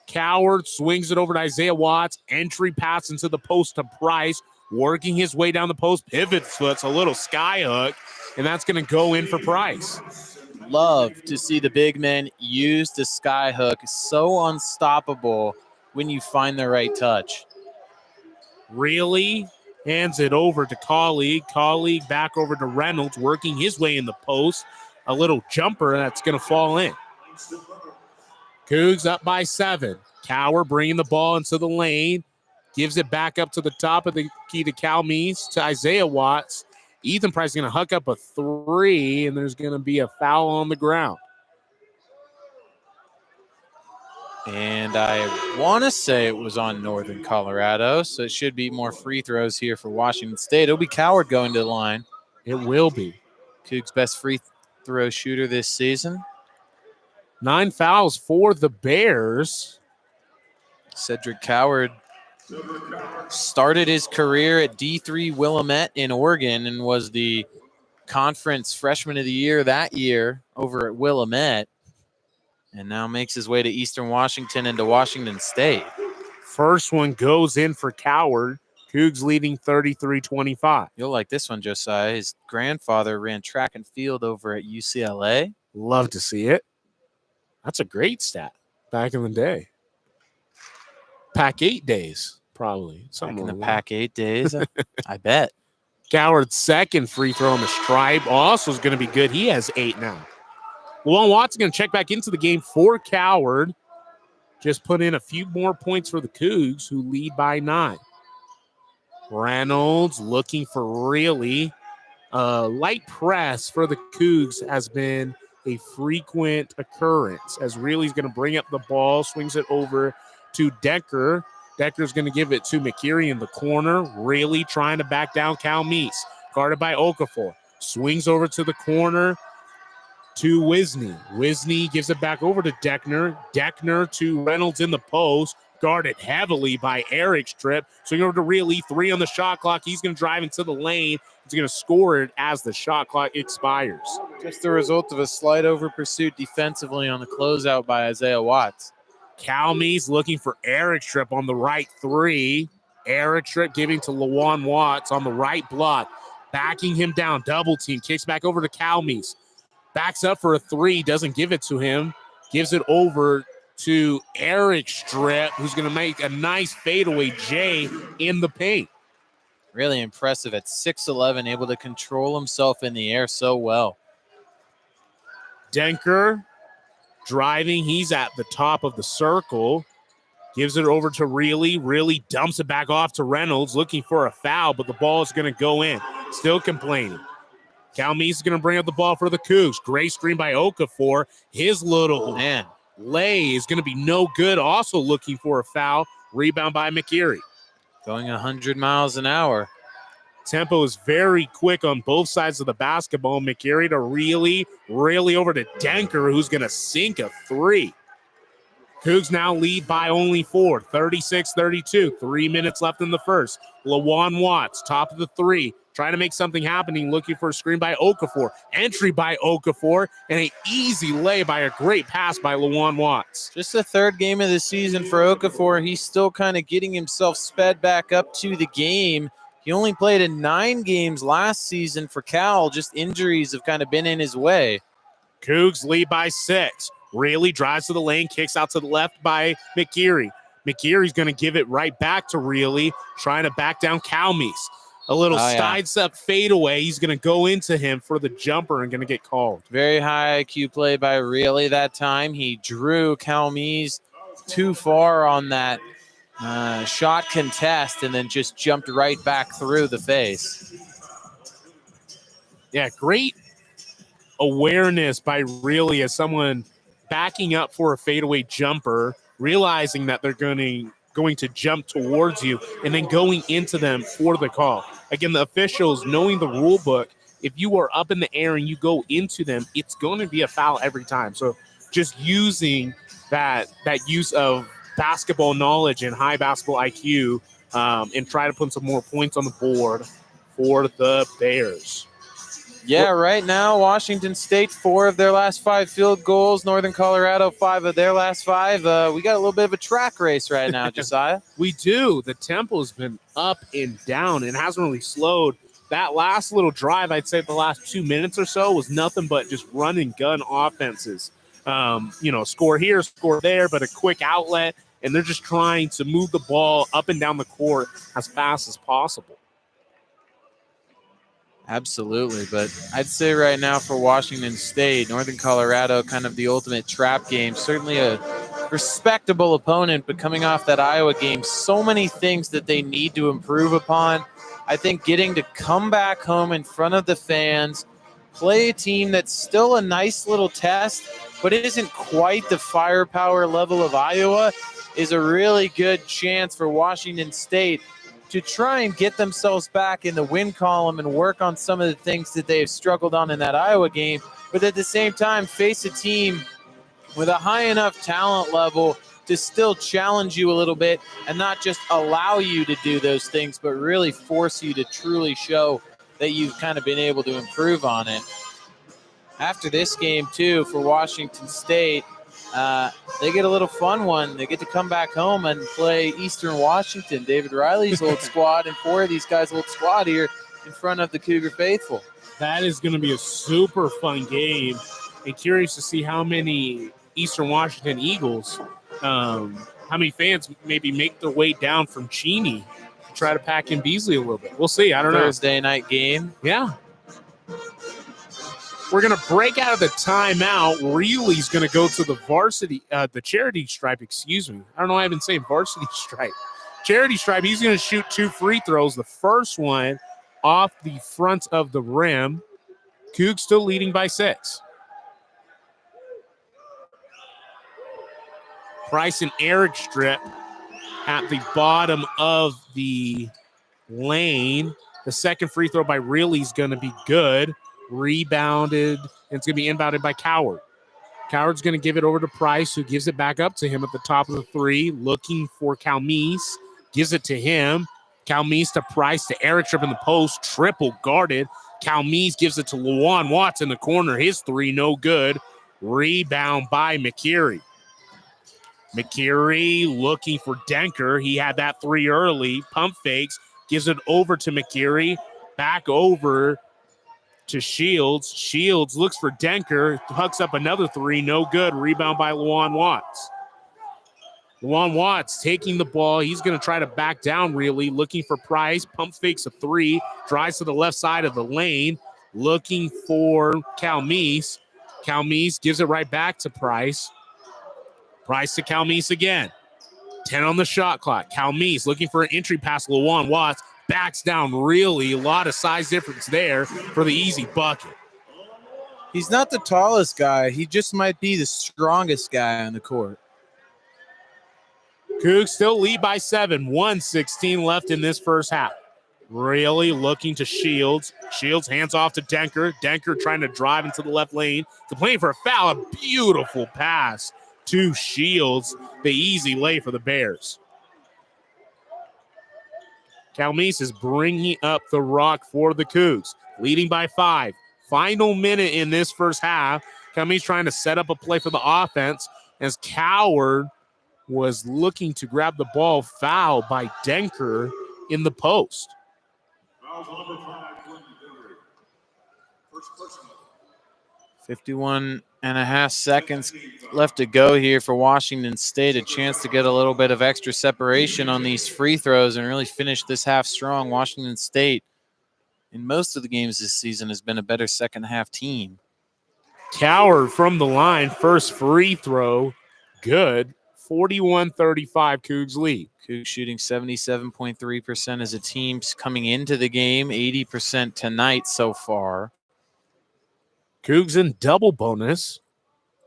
Coward swings it over to Isaiah Watts. Entry pass into the post to Price. Working his way down the post. Pivot foots, a little sky hook. And that's going to go in for Price. Love to see the big men use the sky hook. So unstoppable when you find the right touch. Reilly hands it over to Colleague. Colleague back over to Reynolds, working his way in the post. A little jumper that's going to fall in. Cougs up by 7. Cower bringing the ball into the lane. Gives it back up to the top of the key to Calmes, to Isaiah Watts. Ethan Price is going to huck up a 3, and there's going to be a foul on the ground. And I want to say it was on Northern Colorado, so it should be more free throws here for Washington State. It'll be Coward going to the line. It will be. Cougs' best free throw shooter this season. 9 fouls for the Bears. Cedric Coward started his career at D3 Willamette in Oregon and was the conference freshman of the year that year over at Willamette, and now makes his way to Eastern Washington and to Washington State. First one goes in for Coward. Cougs leading 33-25. You'll like this one, Josiah. His grandfather ran track and field over at UCLA. Love to see it. That's a great stat back in the day. Pac-8 days, probably. Back in the Pac-8 days, I bet. Coward's second free throw on the stripe also is going to be good. He has 8 now. Luan Watson going to check back into the game for Coward. Just put in a few more points for the Cougs, who lead by 9. Reynolds looking for Reilly. Light press for the Cougs has been a frequent occurrence, as Reilly's going to bring up the ball, swings it over to Decker. Decker's going to give it to McCurry in the corner. Reilly trying to back down Calmes. Guarded by Okafor. Swings over to the corner to Wisney. Wisney gives it back over to Deckner. Deckner to Reynolds in the post. Guarded heavily by Eric Strip. Swing over to Reilly. 3 on the shot clock. He's going to drive into the lane. He's going to score it as the shot clock expires. Just the result of a slight over pursuit defensively on the closeout by Isaiah Watts. Calmes looking for Eric Strip on the right 3. Eric Strip giving to Luan Watts on the right block. Backing him down. Double team. Kicks back over to Calmes. Backs up for a 3. Doesn't give it to him. Gives it over to Eric Strip, who's going to make a nice fadeaway J in the paint. Really impressive at 6'11", able to control himself in the air so well. Denker driving. He's at the top of the circle. Gives it over to Reilly. Reilly dumps it back off to Reynolds, looking for a foul, but the ball is going to go in. Still complaining. Calmes is going to bring up the ball for the Cougs. Great screen by Okafor. His little lay is going to be no good. Also looking for a foul. Rebound by McCurry. Going 100 miles an hour. Tempo is very quick on both sides of the basketball. McCurry to Reilly over to Denker, who's going to sink a 3. Cougs now lead by only 4, 36-32. 3 minutes left in the first. Lawan Watts, top of the three, trying to make something happening, looking for a screen by Okafor. Entry by Okafor, and an easy lay by a great pass by Lawan Watts. Just the third game of the season for Okafor. He's still kind of getting himself sped back up to the game. He only played in 9 games last season for Cal. Just injuries have kind of been in his way. Cougs lead by 6. Rayleigh drives to the lane, kicks out to the left by McGeary. McGeary's going to give it right back to Rayleigh, trying to back down Calmes. A little sidestep fadeaway. He's going to go into him for the jumper and going to get called. Very high IQ play by Rayleigh that time. He drew Calmes too far on that shot contest and then just jumped right back through the face. Yeah, great awareness by Rayleigh as someone backing up for a fadeaway jumper, realizing that they're going to jump towards you and then going into them for the call. Again, the officials, knowing the rule book, if you are up in the air and you go into them, it's going to be a foul every time. So just using that use of basketball knowledge and high basketball IQ and try to put some more points on the board for the Bears. Yeah, right now, Washington State, 4 of their last 5 field goals. Northern Colorado, 5 of their last 5. We got a little bit of a track race right now, Josiah. We do. The tempo's been up and down and hasn't really slowed. That last little drive, I'd say the last 2 minutes or so, was nothing but just run and gun offenses. Score here, score there, but a quick outlet, and they're just trying to move the ball up and down the court as fast as possible. Absolutely, but I'd say right now for Washington State, Northern Colorado, kind of the ultimate trap game. Certainly a respectable opponent, but coming off that Iowa game, so many things that they need to improve upon. I think getting to come back home in front of the fans, play a team that's still a nice little test, but it isn't quite the firepower level of Iowa, is a really good chance for Washington State to try and get themselves back in the win column and work on some of the things that they have struggled on in that Iowa game, but at the same time face a team with a high enough talent level to still challenge you a little bit and not just allow you to do those things, but really force you to truly show that you've kind of been able to improve on it. After this game, too, for Washington State, they get a little fun one. They get to come back home and play Eastern Washington, David Riley's old squad, and 4 of these guys' old squad here in front of the Cougar faithful. That is going to be a super fun game. And curious to see how many Eastern Washington Eagles, how many fans maybe make their way down from Cheney to try to pack in Beasley a little bit. We'll see. I don't know. Thursday night game. Yeah. We're going to break out of the timeout. Reilly's going to go to the the charity stripe, excuse me. I don't know why I've been saying varsity stripe. Charity stripe, he's going to shoot 2 free throws. The first one off the front of the rim. Cougs still leading by 6. Price and Eric strip at the bottom of the lane. The second free throw by Reilly's going to be good. Rebounded, and it's going to be inbounded by Coward. Coward's going to give it over to Price, who gives it back up to him at the top of the 3, looking for Calmes. Gives it to him. Calmes to Price to Eric Tripp in the post, triple guarded. Calmes gives it to Lawan Watts in the corner. His 3, no good. Rebound by McCreary. McCreary looking for Denker. He had that 3 early. Pump fakes, gives it over to McCreary. Back over to Shields. Shields looks for Denker, hucks up another 3, no good. Rebound by Lawan Watts. Lawan Watts taking the ball. He's going to try to back down, really, looking for Price. Pump fakes a 3, drives to the left side of the lane, looking for Calmes. Calmes gives it right back to Price. Price to Calmes again. 10 on the shot clock. Calmes looking for an entry pass. Lawan Watts backs down, really. A lot of size difference there for the easy bucket. He's not the tallest guy. He just might be the strongest guy on the court. Cougs still lead by 7. 1:16 left in this first half. Really looking to Shields. Shields hands off to Denker. Denker trying to drive into the left lane. To playing for a foul. A beautiful pass to Shields. The easy lay for the Bears. Calmise is bringing up the rock for the Cougs, leading by 5. Final minute in this first half. Calmise trying to set up a play for the offense as Coward was looking to grab the ball, foul by Denker in the post. 51 and a half seconds left to go here for Washington State. A chance to get a little bit of extra separation on these free throws and really finish this half strong. Washington State, in most of the games this season, has been a better second half team. Coward from the line, first free throw, good. 41-35 Cougs lead. Cougs shooting 77.3% as a team coming into the game, 80% tonight so far. Cougs in double bonus.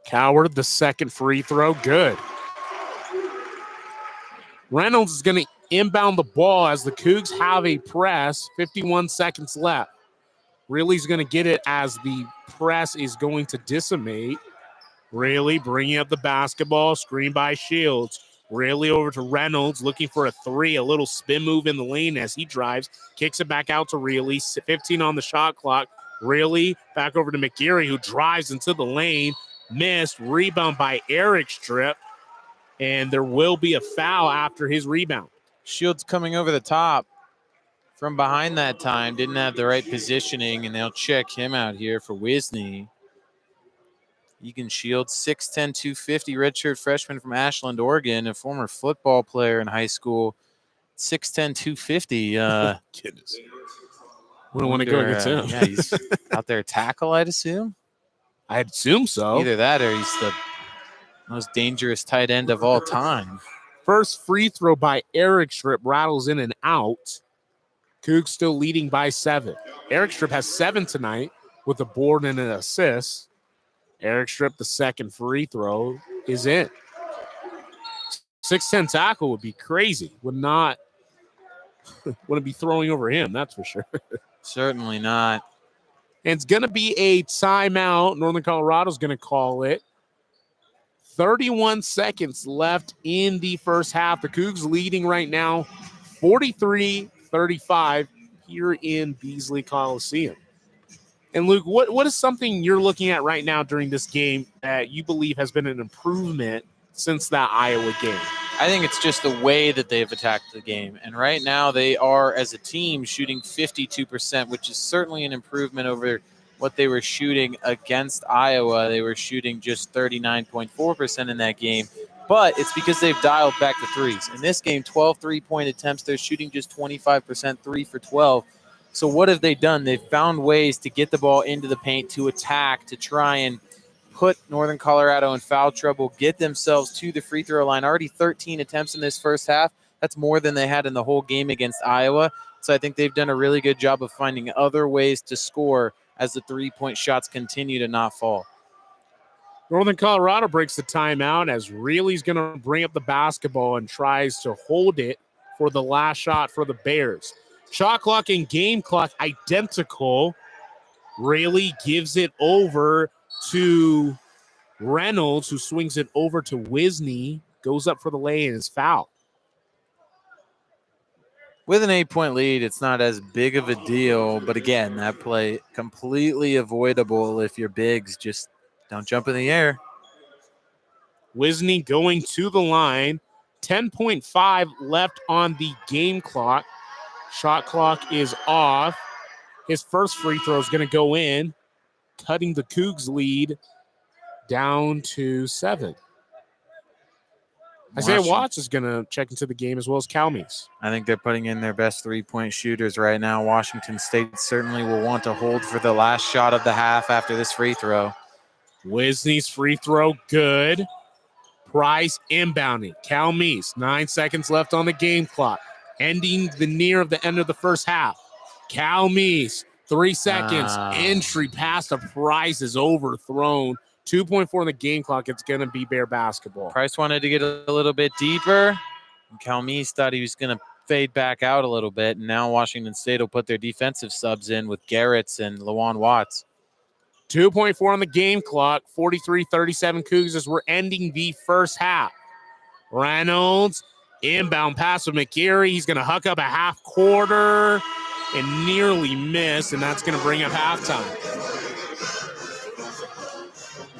Coward, the second free throw, good. Reynolds is going to inbound the ball as the Cougs have a press, 51 seconds left. Really's going to get it as the press is going to decimate. Really bringing up the basketball, screen by Shields. Really over to Reynolds, looking for a 3, a little spin move in the lane as he drives, kicks it back out to Really, 15 on the shot clock. Really back over to McGeary, who drives into the lane, missed, rebound by Eric Strip, and there will be a foul after his rebound. Shields coming over the top from behind that time, didn't have the right positioning, and they'll check him out here for Wisney. Egan Shields, 6'10", 250, redshirt freshman from Ashland, Oregon, a former football player in high school. 6'10", 250. Goodness. We don't want to go against him. Yeah, he's out there tackle, I'd assume. I'd assume so. Either that or he's the most dangerous tight end of all time. First free throw by Eric Strip rattles in and out. Cougs still leading by 7. Eric Strip has 7 tonight with a board and an assist. Eric Strip, the second free throw, is in. 6'10" tackle would be crazy. Wouldn't be throwing over him, that's for sure. Certainly not. And it's going to be a timeout. Northern Colorado's going to call it. 31 seconds left in the first half. The Cougs leading right now 43-35 here in Beasley Coliseum. And Luke, what is something you're looking at right now during this game that you believe has been an improvement since that Iowa game? I think it's just the way that they've attacked the game. And right now they are, as a team, shooting 52%, which is certainly an improvement over what they were shooting against Iowa. They were shooting just 39.4% in that game. But it's because they've dialed back the threes. In this game, 12 three-point attempts. They're shooting just 25%, 3 for 12. So what have they done? They've found ways to get the ball into the paint, to attack, to try and put Northern Colorado in foul trouble, get themselves to the free throw line. Already 13 attempts in this first half. That's more than they had in the whole game against Iowa. So I think they've done a really good job of finding other ways to score as the three-point shots continue to not fall. Northern Colorado breaks the timeout as Really's going to bring up the basketball and tries to hold it for the last shot for the Bears. Shot clock and game clock identical. Really gives it over to Reynolds, who swings it over to Wisney, goes up for the lay and is fouled. With an 8-point lead, it's not as big of a deal. But again, that play completely avoidable if your bigs just don't jump in the air. Wisney going to the line. 10.5 left on the game clock. Shot clock is off. His first free throw is going to go in, cutting the Cougs lead down to 7. Isaiah Watts is going to check into the game as well as Calmes. I think they're putting in their best three-point shooters right now. Washington State certainly will want to hold for the last shot of the half after this free throw. Wisney's free throw, good. Price inbounding. Calmes, 9 seconds left on the game clock. Ending the near of the end of the first half. Calmes, 3 seconds. Entry pass to Price is overthrown. 2.4 in the game clock. It's going to be Bear basketball. Price wanted to get a little bit deeper. Calmes thought he was going to fade back out a little bit. And now Washington State will put their defensive subs in with Garretts and Lawan Watts. 2.4 on the game clock, 43-37 Cougs as we're ending the first half. Reynolds, inbound pass with McGarry. He's going to huck up a half quarter and nearly miss, and that's going to bring up halftime.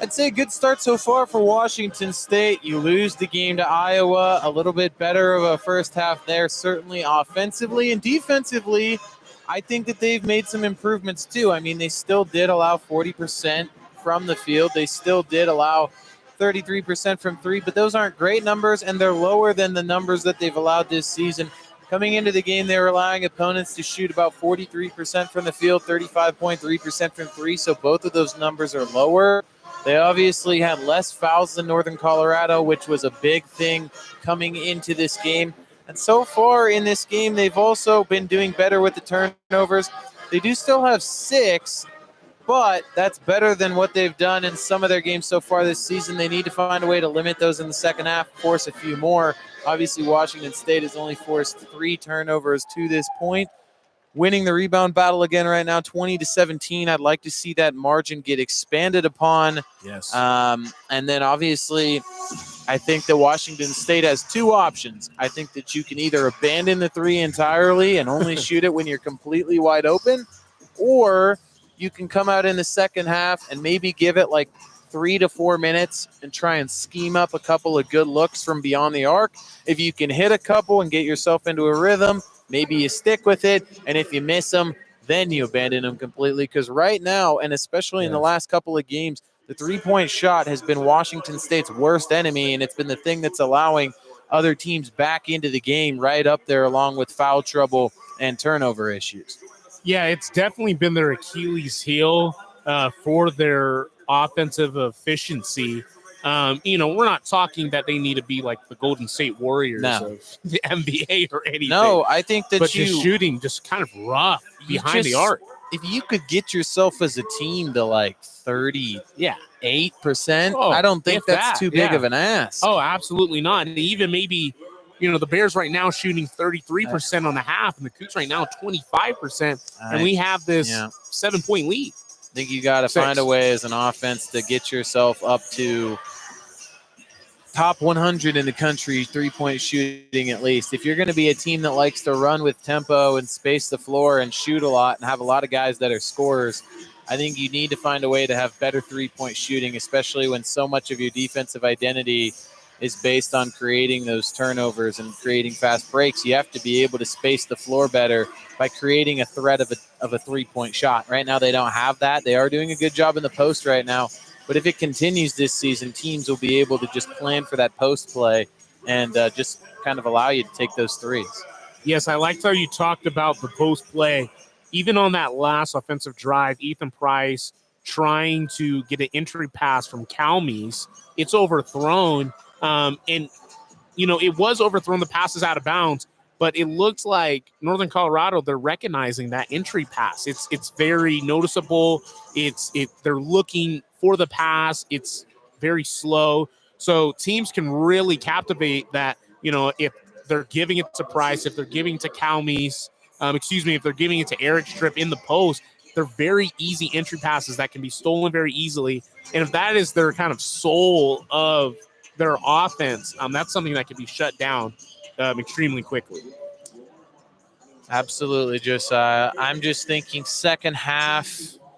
I'd say good start so far for Washington State. You lose the game to Iowa, a little bit better of a first half there, certainly offensively. And defensively, I think that they've made some improvements too. I mean, they still did allow 40% from the field. They still did allow 33% from three, but those aren't great numbers, and they're lower than the numbers that they've allowed this season. Coming into the game, they were allowing opponents to shoot about 43% from the field, 35.3% from three, so both of those numbers are lower. They obviously had less fouls than Northern Colorado, which was a big thing coming into this game. And so far in this game, they've also been doing better with the turnovers. They do still have 6, but that's better than what they've done in some of their games so far this season. They need to find a way to limit those in the second half, force a few more. Obviously, Washington State has only forced 3 turnovers to this point. Winning the rebound battle again right now, 20-17. I'd like to see that margin get expanded upon. Yes. And then obviously, I think that Washington State has 2 options. I think that you can either abandon the 3 entirely and only shoot it when you're completely wide open, or you can come out in the second half and maybe give it like 3 to 4 minutes and try and scheme up a couple of good looks from beyond the arc. If you can hit a couple and get yourself into a rhythm, maybe you stick with it, and if you miss them, then you abandon them completely. Because right now, and especially in the last couple of games, the three-point shot has been Washington State's worst enemy, and it's been the thing that's allowing other teams back into the game right up there along with foul trouble and turnover issues. Yeah, it's definitely been their Achilles heel for their offensive efficiency. We're not talking that they need to be like the Golden State Warriors of the NBA or anything. No, I think that just shooting just kind of rough behind the arc. If you could get yourself as a team to like 38%, I don't think that's too big of an ask. Oh, absolutely not. And even maybe, the Bears right now shooting 33% on the half, and the Cougs right now 25%, and we have this 7-point lead. I think you got to find a way as an offense to get yourself up to top 100 in the country, 3-point shooting at least. If you're going to be a team that likes to run with tempo and space the floor and shoot a lot and have a lot of guys that are scorers, I think you need to find a way to have better 3-point shooting, especially when so much of your defensive identity is based on creating those turnovers and creating fast breaks. You have to be able to space the floor better by creating a threat of a 3-point shot. Right now they don't have that. They are doing a good job in the post right now. But if it continues this season, teams will be able to just plan for that post play and just kind of allow you to take those threes. Yes, I liked how you talked about the post play. Even on that last offensive drive, Ethan Price trying to get an entry pass from Calmes. It's overthrown. It was overthrown. The pass is out of bounds. But it looks like Northern Colorado, they're recognizing that entry pass. It's very noticeable. They're looking for the pass. It's very slow. So teams can really captivate that, if they're giving it to Price, if they're giving it to Calmes, if they're giving it to Eric Strip in the post, they're very easy entry passes that can be stolen very easily. And if that is their kind of soul of their offense, that's something that can be shut down extremely quickly. Absolutely, Josiah. I'm just thinking second half,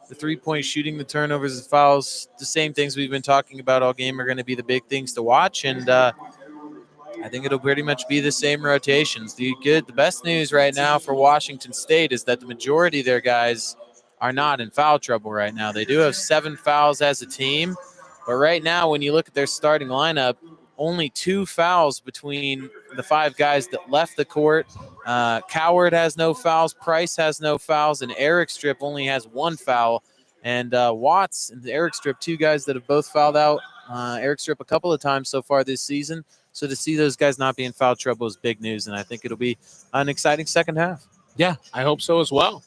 the 3-point shooting, the turnovers, the fouls, the same things we've been talking about all game are going to be the big things to watch. And I think it'll pretty much be the same rotations. The best news right now for Washington State is that the majority of their guys are not in foul trouble right now. They do have 7 fouls as a team. But right now, when you look at their starting lineup, only 2 fouls between the 5 guys that left the court. Coward has no fouls, Price has no fouls, and Eric Strip only has 1 foul. And Watts and Eric Strip, 2 guys that have both fouled out. Eric Strip a couple of times so far this season. So to see those guys not be in foul trouble is big news, and I think it'll be an exciting second half. Yeah, I hope so as well.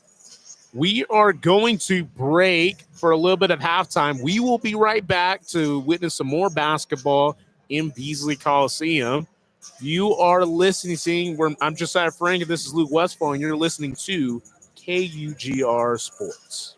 We are going to break for a little bit of halftime. We will be right back to witness some more basketball in Beasley Coliseum. You are listening. I'm Josiah Frank, and this is Luke Westfall, and you're listening to KUGR Sports.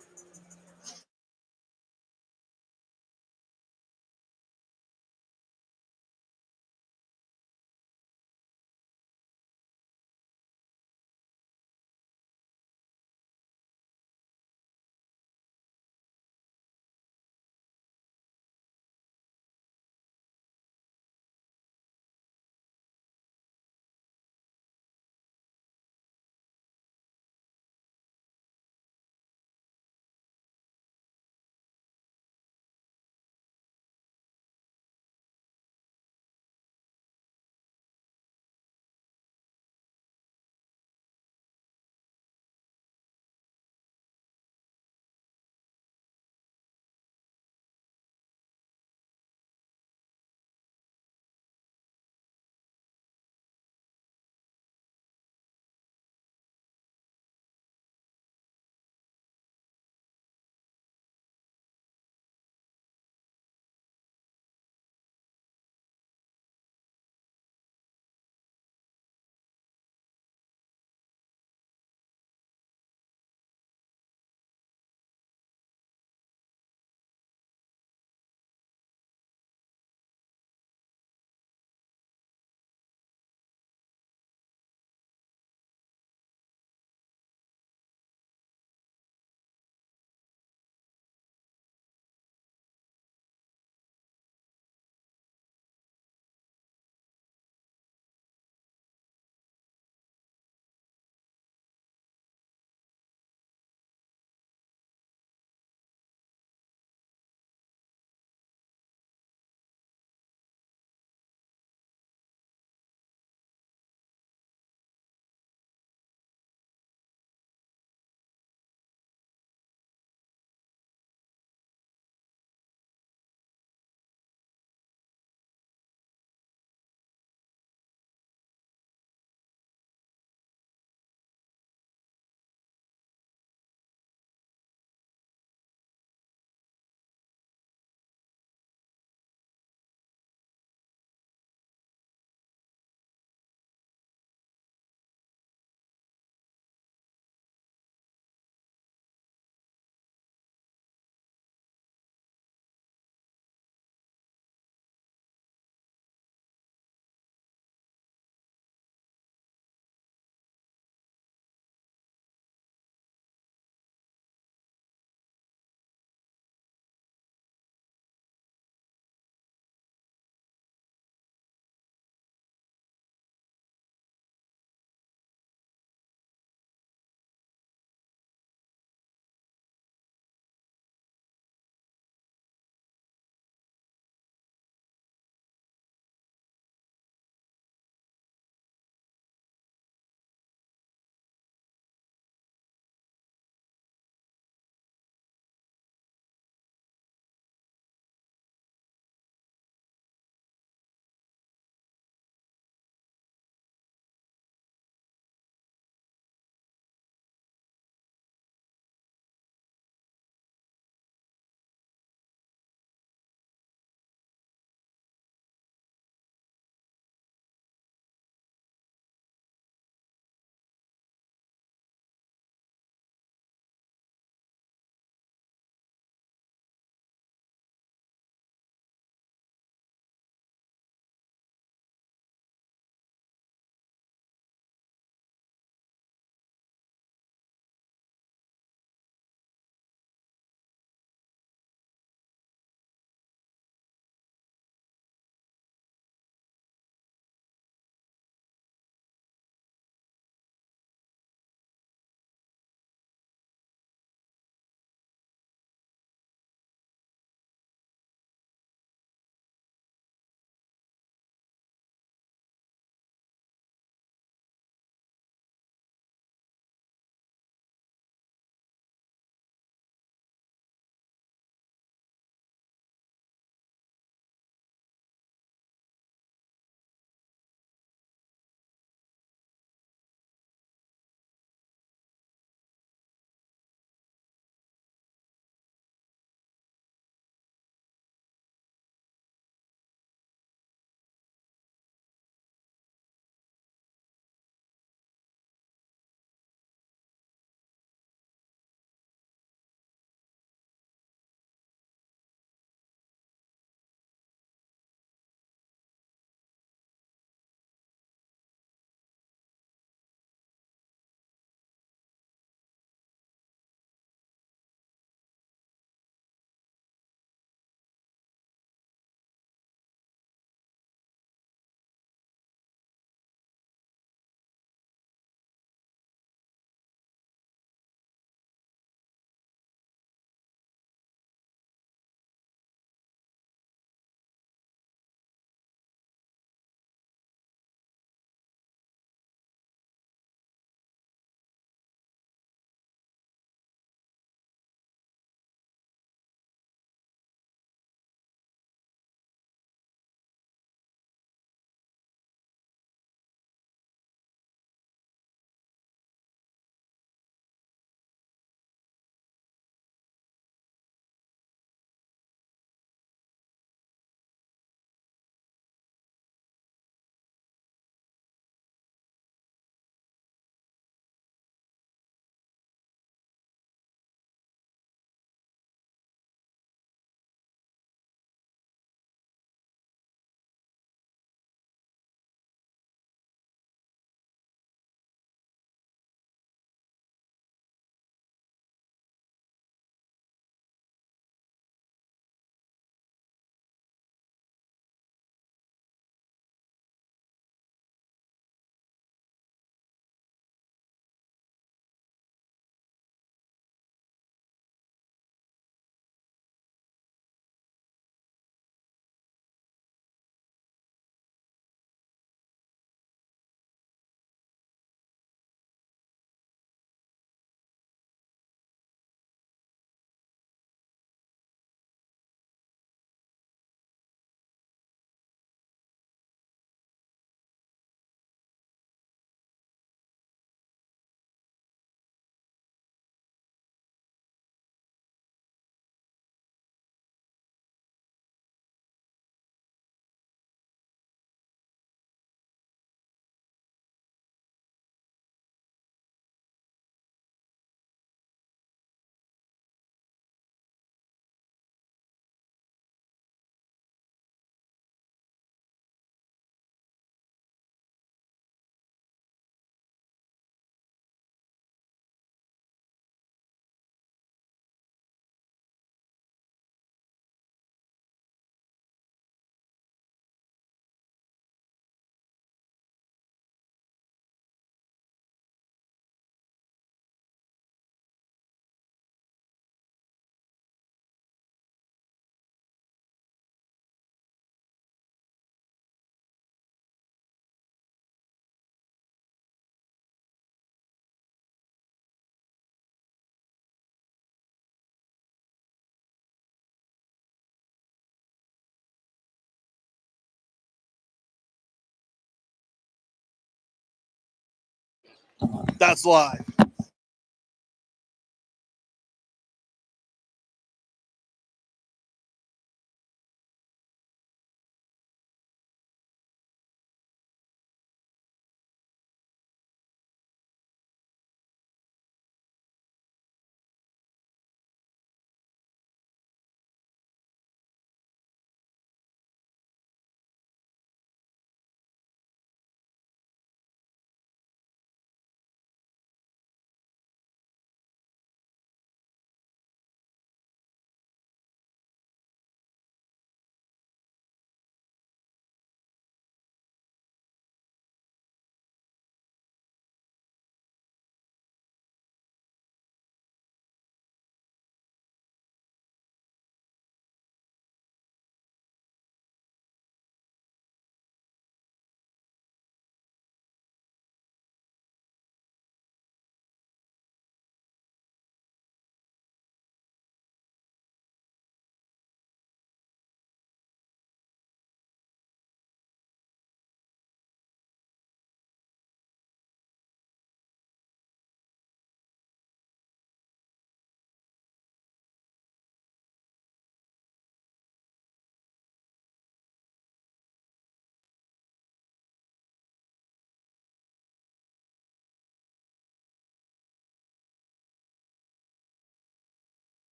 That's live.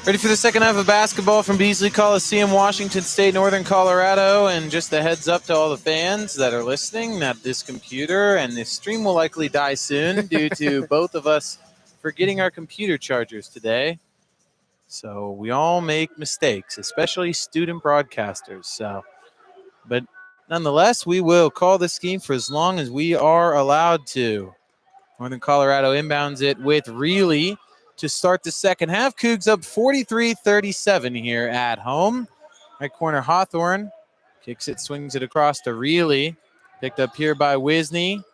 Ready for the second half of basketball from Beasley Coliseum, Washington State, Northern Colorado. And just a heads up to all the fans that are listening that this computer and this stream will likely die soon due to both of us forgetting our computer chargers today. So we all make mistakes, especially student broadcasters. But nonetheless, we will call this game for as long as we are allowed to. Northern Colorado inbounds it with Reilly to start the second half. Cougs up 43-37 here at home. Right corner Hawthorne kicks it, swings it across to Reilly. Picked up here by Wisney.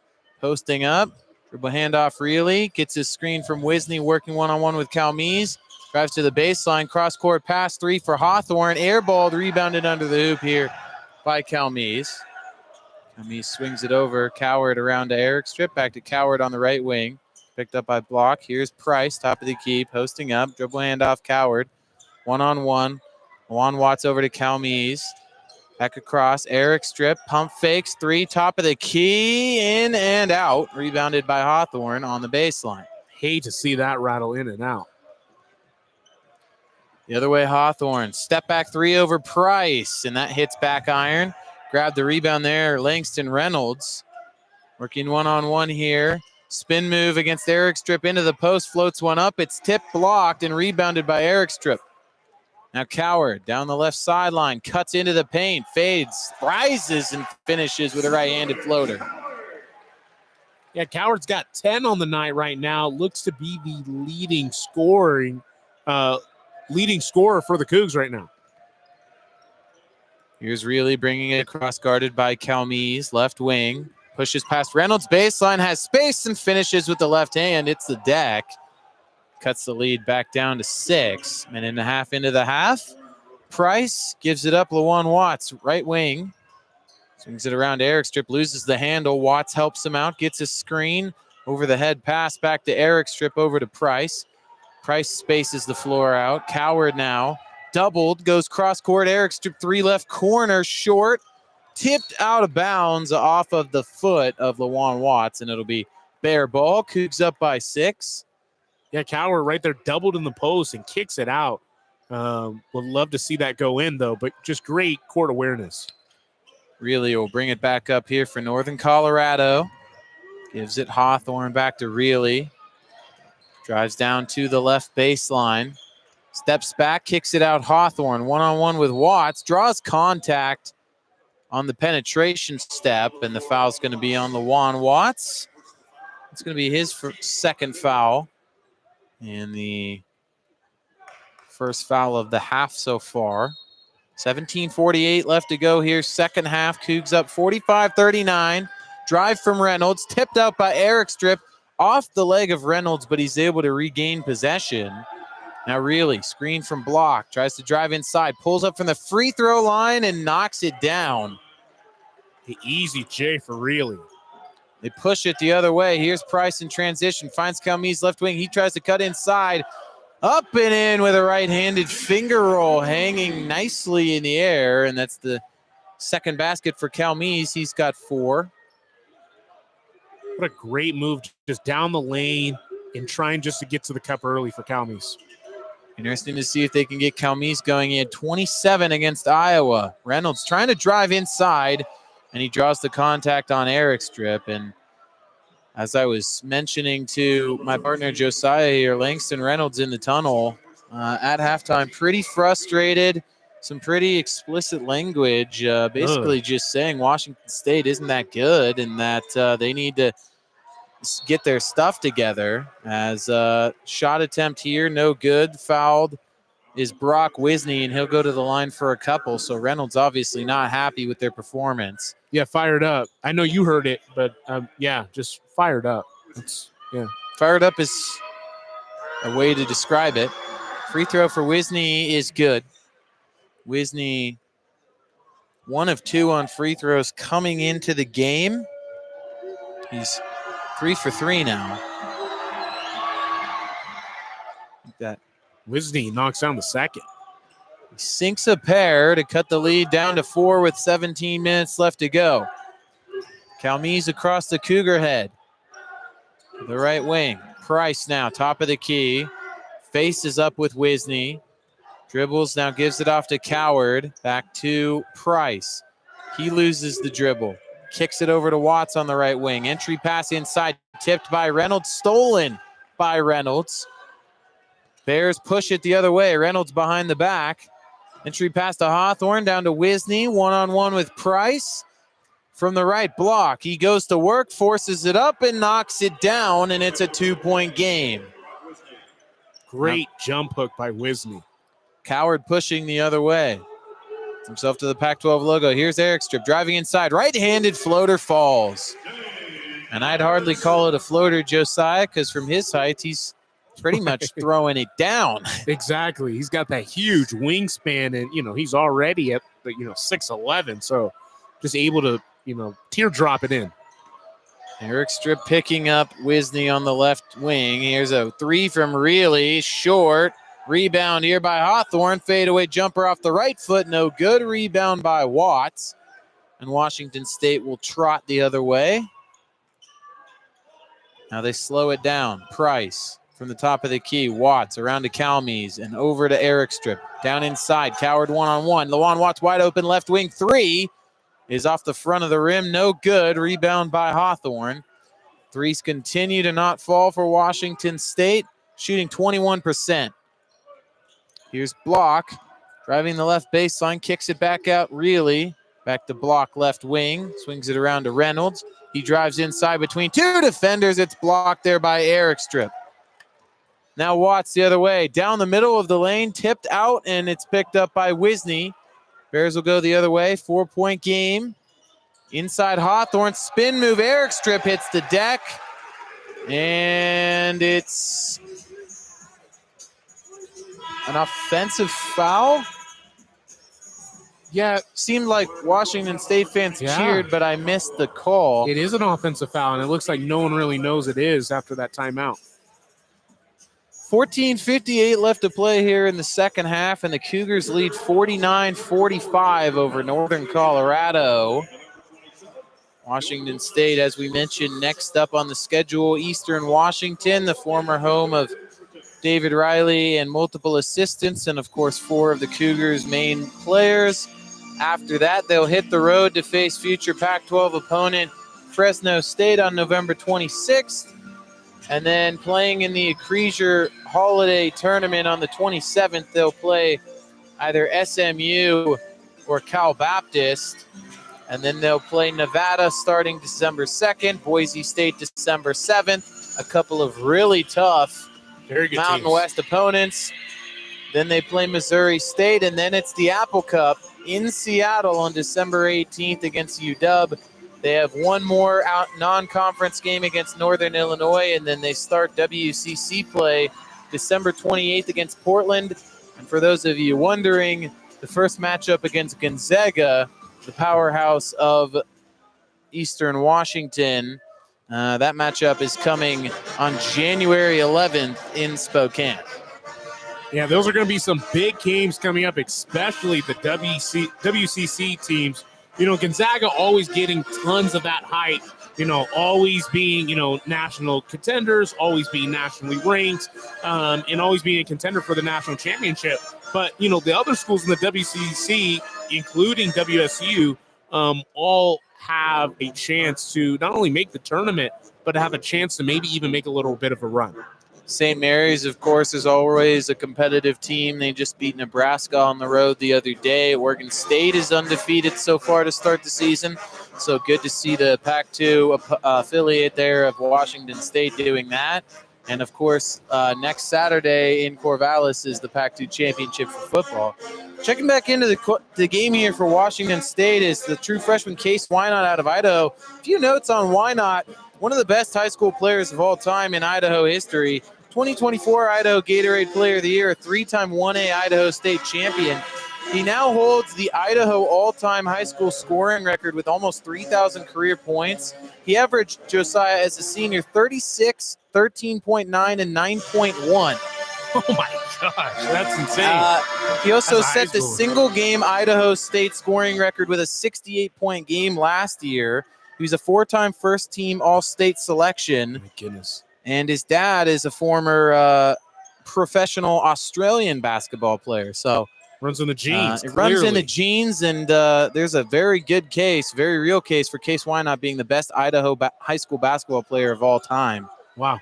Posting up. Dribble handoff Reilly. Gets his screen from Wisney, working one-on-one with Calmese. Drives to the baseline. Cross-court pass, three for Hawthorne. Airballed, rebounded under the hoop here by Calmese. Calmese swings it over. Coward around to Eric. Strip back to Coward on the right wing. Picked up by Block. Here's Price, top of the key, posting up. Dribble handoff Coward. One-on-one. Juan Watts over to Calmese. Back across. Eric Strip. Pump fakes. Three, top of the key. In and out. Rebounded by Hawthorne on the baseline. Hate to see that rattle in and out. The other way, Hawthorne. Step back three over Price, and that hits back iron. Grabbed the rebound there, Langston Reynolds. Working one-on-one here. Spin move against Eric Strip into the post, floats one up. It's tipped, blocked, and rebounded by Eric Strip. Now Coward down the left sideline, cuts into the paint, fades, rises, and finishes with a right-handed floater. Yeah, Coward's got 10 on the night right now. Looks to be the leading scorer for the Cougs right now. Here's Reilly bringing it across, guarded by Calmese, left wing. Pushes past Reynolds, baseline, has space, and finishes with the left hand. It's the deck. Cuts the lead back down to 6. Minute and a half into the half. Price gives it up. Lawan Watts, right wing. Swings it around to Eric Strip, loses the handle. Watts helps him out, gets a screen. Over the head pass back to Eric Strip, over to Price. Price spaces the floor out. Coward now. Doubled, goes cross court. Eric Strip, three left corner, short. Tipped out of bounds off of the foot of Lawan Watts, and it'll be bare ball. Cougs up by 6. Yeah, Coward right there doubled in the post and kicks it out. Would love to see that go in, though, but just great court awareness. Really will bring it back up here for Northern Colorado. Gives it Hawthorne back to Really. Drives down to the left baseline. Steps back, kicks it out Hawthorne. One-on-one with Watts. Draws contact on the penetration step, and the foul's going to be on Lawan Watts. It's going to be his second foul. And the first foul of the half so far. 17:48 left to go here. Second half, Cougs up 45-39. Drive from Reynolds, tipped out by Eric Strip. Off the leg of Reynolds, but he's able to regain possession. Now Really, screen from Block, tries to drive inside, pulls up from the free throw line and knocks it down. The easy J for Really. They push it the other way. Here's Price in transition, finds Calmes left wing. He tries to cut inside. Up and in with a right-handed finger roll, hanging nicely in the air, and that's the second basket for Calmes. He's got 4. What a great move, just down the lane and trying just to get to the cup early for Calmes. Interesting to see if they can get Calmes going. He had 27 against Iowa. Reynolds trying to drive inside, and he draws the contact on Eric Strip. And as I was mentioning to my partner Josiah here, Langston Reynolds in the tunnel at halftime, pretty frustrated, some pretty explicit language, basically just saying Washington State isn't that good and that they need to get their stuff together. As shot attempt here, no good. Fouled is Brock Wisney, and he'll go to the line for a couple. So Reynolds obviously not happy with their performance. Yeah, fired up. I know you heard it, but yeah, just fired up. Fired up is a way to describe it. Free throw for Wisney is good. Wisney, 1 of 2 on free throws coming into the game. He's 3 for 3 now. That Wisney knocks down the second. He sinks a pair to cut the lead down to 4 with 17 minutes left to go. Calmes across the Cougar head. The right wing. Price now, top of the key. Faces up with Wisney. Dribbles, now gives it off to Coward. Back to Price. He loses the dribble. Kicks it over to Watts on the right wing. Entry pass inside, tipped by Reynolds, stolen by Reynolds. Bears push it the other way. Reynolds behind the back. Entry pass to Hawthorne, down to Wisney. One-on-one with Price. From the right block, he goes to work, forces it up, and knocks it down, and it's a 2-point game. Great jump hook by Wisney. Coward pushing the other way. Himself to the Pac-12 logo. Here's Eric Strip driving inside. Right-handed floater falls. And I'd hardly call it a floater, Josiah, because from his height, he's pretty much throwing it down. Exactly. He's got that huge wingspan, and, he's already at, 6'11", so just able to, teardrop it in. Eric Strip picking up Wisney on the left wing. Here's a 3 from Really, short. Rebound here by Hawthorne. Fadeaway jumper off the right foot. No good. Rebound by Watts. And Washington State will trot the other way. Now they slow it down. Price from the top of the key. Watts around to Calmes and over to Eric Strip. Down inside. Coward one-on-one. Lawan Watts wide open left wing. 3 is off the front of the rim. No good. Rebound by Hawthorne. Threes continue to not fall for Washington State. Shooting 21%. Here's Block, driving the left baseline, kicks it back out Really. Back to Block left wing, swings it around to Reynolds. He drives inside between 2 defenders. It's blocked there by Eric Strip. Now Watts the other way, down the middle of the lane, tipped out, and it's picked up by Wisney. Bears will go the other way, 4-point game. Inside Hawthorne, spin move, Eric Strip hits the deck, and it's an offensive foul. Yeah, seemed like Washington State fans cheered, but I missed the call. It is an offensive foul, and it looks like no one really knows it is after that timeout. 14:58 left to play here in the second half, and the Cougars lead 49-45 over Northern Colorado. Washington State, as we mentioned, next up on the schedule, Eastern Washington, the former home of David Riley, and multiple assistants, and of course 4 of the Cougars' main players. After that, they'll hit the road to face future Pac-12 opponent Fresno State on November 26th. And then playing in the Acresier Holiday Tournament on the 27th, they'll play either SMU or Cal Baptist. And then they'll play Nevada starting December 2nd, Boise State December 7th, a couple of really tough Mountain teams. West opponents. Then they play Missouri State, and then it's the Apple Cup in Seattle on December 18th against UW. They have one more non-conference game against Northern Illinois, and then they start WCC play December 28th against Portland. And for those of you wondering, the first matchup against Gonzaga, the powerhouse of Eastern Washington, that matchup is coming on January 11th in Spokane. Yeah, those are going to be some big games coming up, especially the WCC teams. You know, Gonzaga always getting tons of that hype, you know, always being, you know, national contenders, always being nationally ranked, and always being a contender for the national championship. But, you know, the other schools in the WCC, including WSU, all have a chance to not only make the tournament, but have a chance to maybe even make a little bit of a run. St. Mary's, of course, is always a competitive team. They just beat Nebraska on the road the other day. Oregon State is undefeated so far to start the season. So good to see the Pac-2 affiliate there of Washington State doing that. And, of course, next Saturday in Corvallis is the Pac-2 championship for football. Checking back into the game here for Washington State is the true freshman Case Wynot out of Idaho. A few notes on Wynot, one of the best high school players of all time in Idaho history. 2024 Idaho Gatorade Player of the Year, a 3-time 1A Idaho State champion. He now holds the Idaho all-time high school scoring record with almost 3,000 career points. He averaged, Josiah, as a senior, 36, 13.9, and 9.1. Oh, my gosh, that's insane. He also set the single-game Idaho State scoring record with a 68-point game last year. He was a 4-time first-team All-State selection. Oh, my goodness. And his dad is a former professional Australian basketball player. So runs in the genes. It runs in the genes, and there's a very good case, very real case for Case Wynot being the best Idaho high school basketball player of all time. Wow.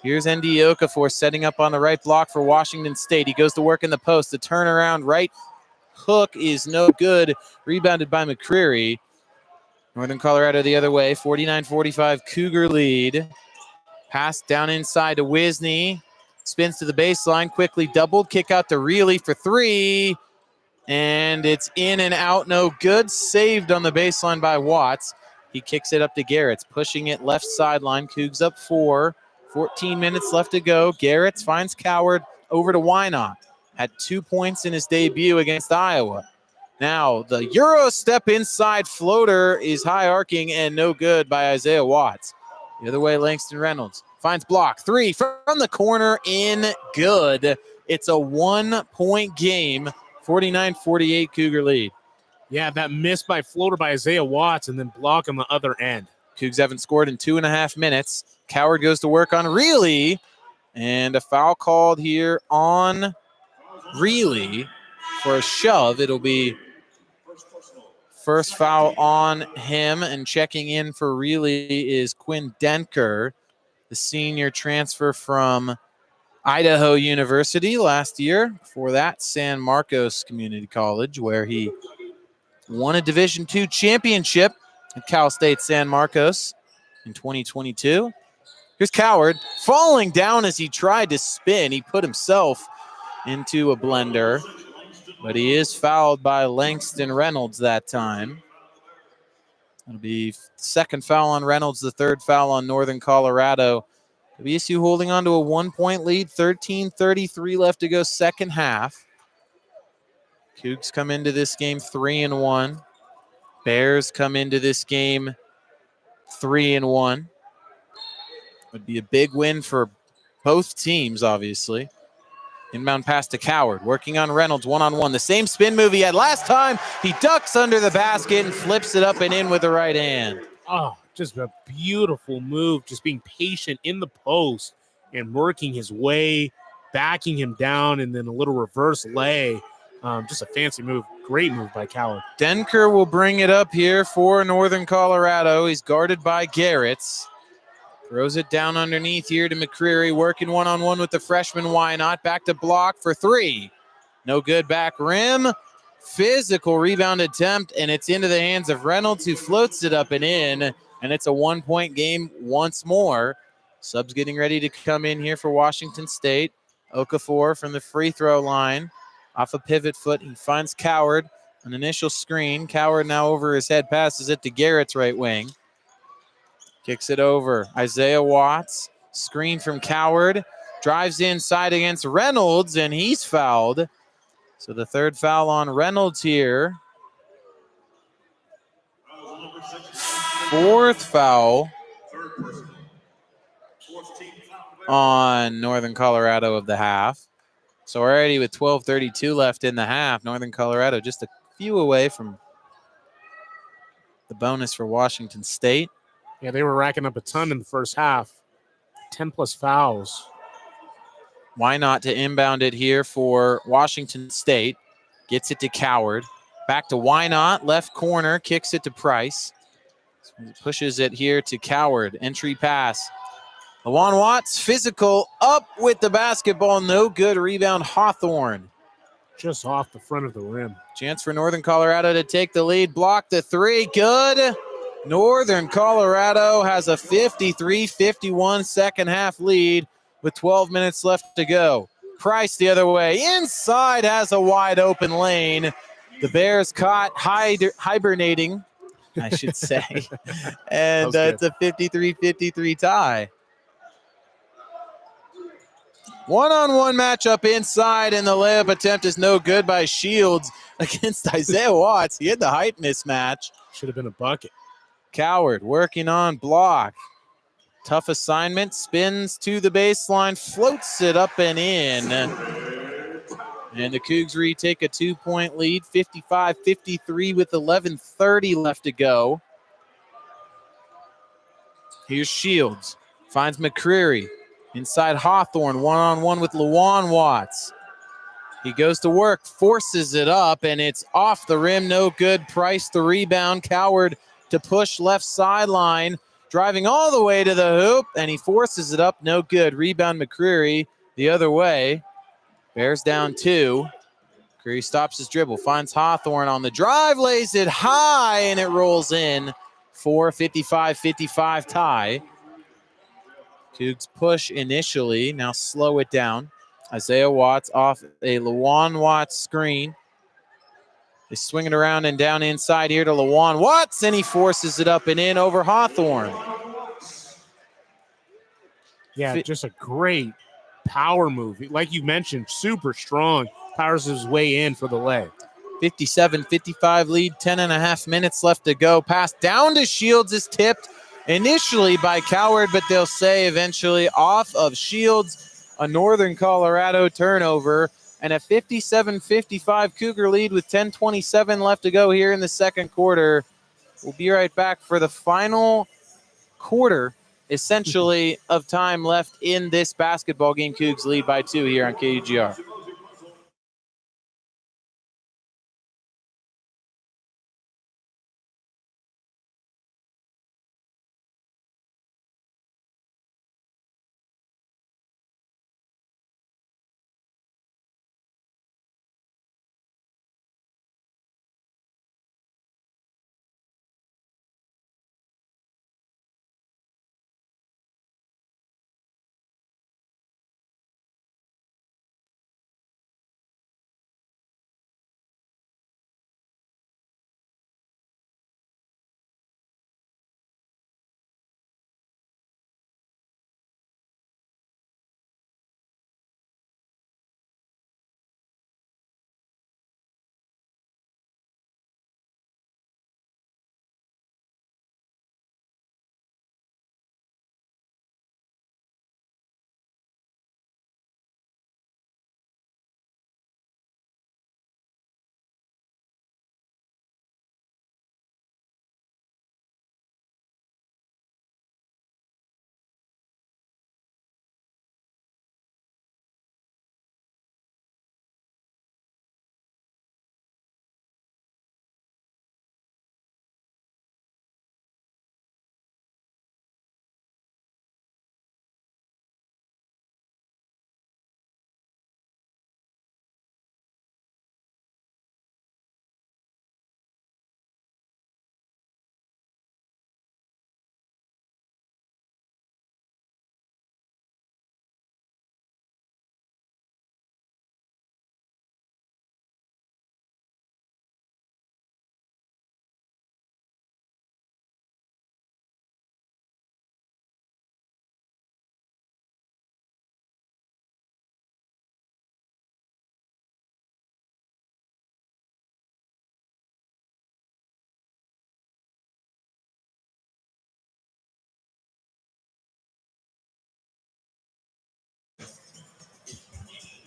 Here's N.D. Okafor setting up on the right block for Washington State. He goes to work in the post. The turnaround right hook is no good. Rebounded by McCreary. Northern Colorado the other way. 49-45 Cougar lead. Pass down inside to Wisney. Spins to the baseline. Quickly doubled. Kick out to Reilly for 3. And it's in and out. No good. Saved on the baseline by Watts. He kicks it up to Garretts. Pushing it left sideline. Cougs up 4. 14 minutes left to go. Garretts finds Coward over to Wynot. Had 2 points in his debut against Iowa. Now the Euro step inside floater is high arcing and no good by Isaiah Watts. The other way, Langston Reynolds finds block. 3 from the corner in good. It's a 1-point game. 49-48 Cougar lead. Yeah, that miss by floater by Isaiah Watts and then block on the other end. Cougs haven't scored in 2.5 minutes. Coward goes to work on Reilly. And a foul called here on Reilly for a shove. It'll be first foul on him, and checking in for Reilly is Quinn Denker, the senior transfer from Idaho University last year. Before that, San Marcos Community College, where he won a Division II championship at Cal State San Marcos in 2022. Here's Coward falling down as he tried to spin. He put himself into a blender, but he is fouled by Langston Reynolds that time. It'll be second foul on Reynolds, the third foul on Northern Colorado. WSU holding on to a 1-point lead, 13:33 left to go second half. Cougs come into this game 3-1. Bears come into this game 3-1. Would be a big win for both teams, obviously. Inbound pass to Coward, working on Reynolds one-on-one. The same spin move he had last time. He ducks under the basket and flips it up and in with the right hand. Oh, just a beautiful move, just being patient in the post and working his way backing him down, and then a little reverse lay. Just a fancy move. Great move by Coward. Denker will bring it up here for Northern Colorado. He's guarded by Garretts. Throws it down underneath here to McCreary, working one-on-one with the freshman. Why not? Back to block for three. No good, back rim. Physical rebound attempt, and it's into the hands of Reynolds, who floats it up and in, and it's a 1-point game once more. Subs getting ready to come in here for Washington State. Okafor from the free throw line. Off a pivot foot, he finds Coward. An initial screen. Coward now over his head, passes it to Garrett's right wing. Kicks it over. Isaiah Watts. Screen from Coward. Drives inside against Reynolds, and he's fouled. So the third foul on Reynolds here. Fourth foul on Northern Colorado of the half. So already with 12:32 left in the half, Northern Colorado just a few away from the bonus for Washington State. Yeah, they were racking up a ton in the first half. 10-plus fouls. Why not to inbound it here for Washington State? Gets it to Coward. Back to Why Not. Left corner. Kicks it to Price. Pushes it here to Coward. Entry pass. LaJuan Watts, physical, up with the basketball. No good. Rebound, Hawthorne. Just off the front of the rim. Chance for Northern Colorado to take the lead. Block the three. Good. Northern Colorado has a 53-51 second half lead with 12 minutes left to go. Price the other way. Inside has a wide open lane. The Bears caught hibernating, I should say. And it's a 53-53 tie. One-on-one matchup inside, and the layup attempt is no good by Shields against Isaiah Watts. He had the height mismatch. Should have been a bucket. Coward working on block. Tough assignment. Spins to the baseline. Floats it up and in. And the Cougs retake a 2-point lead. 55-53 with 11:30 left to go. Here's Shields. Finds McCreary. Inside Hawthorne. One-on-one with LaJuan Watts. He goes to work. Forces it up, and it's off the rim. No good. Price the rebound. Coward to push left sideline, driving all the way to the hoop, and he forces it up. No good. Rebound McCreary the other way. Bears down 2. McCreary stops his dribble, finds Hawthorne on the drive, lays it high, and it rolls in for 55-55 tie. Cougs push initially, now slow it down. Isaiah Watts off a LaJuan Watts screen. They swing it around and down inside here to LaJuan Watts, and he forces it up and in over Hawthorne. Yeah, just a great power move. Like you mentioned, super strong. Powers his way in for the lay. 57-55 lead, 10.5 minutes left to go. Pass down to Shields is tipped initially by Coward, but they'll say eventually off of Shields. A Northern Colorado turnover. And a 57-55 Cougar lead with 10:27 left to go here in the second quarter. We'll be right back for the final quarter, essentially, of time left in this basketball game. Cougs lead by 2 here on KUGR.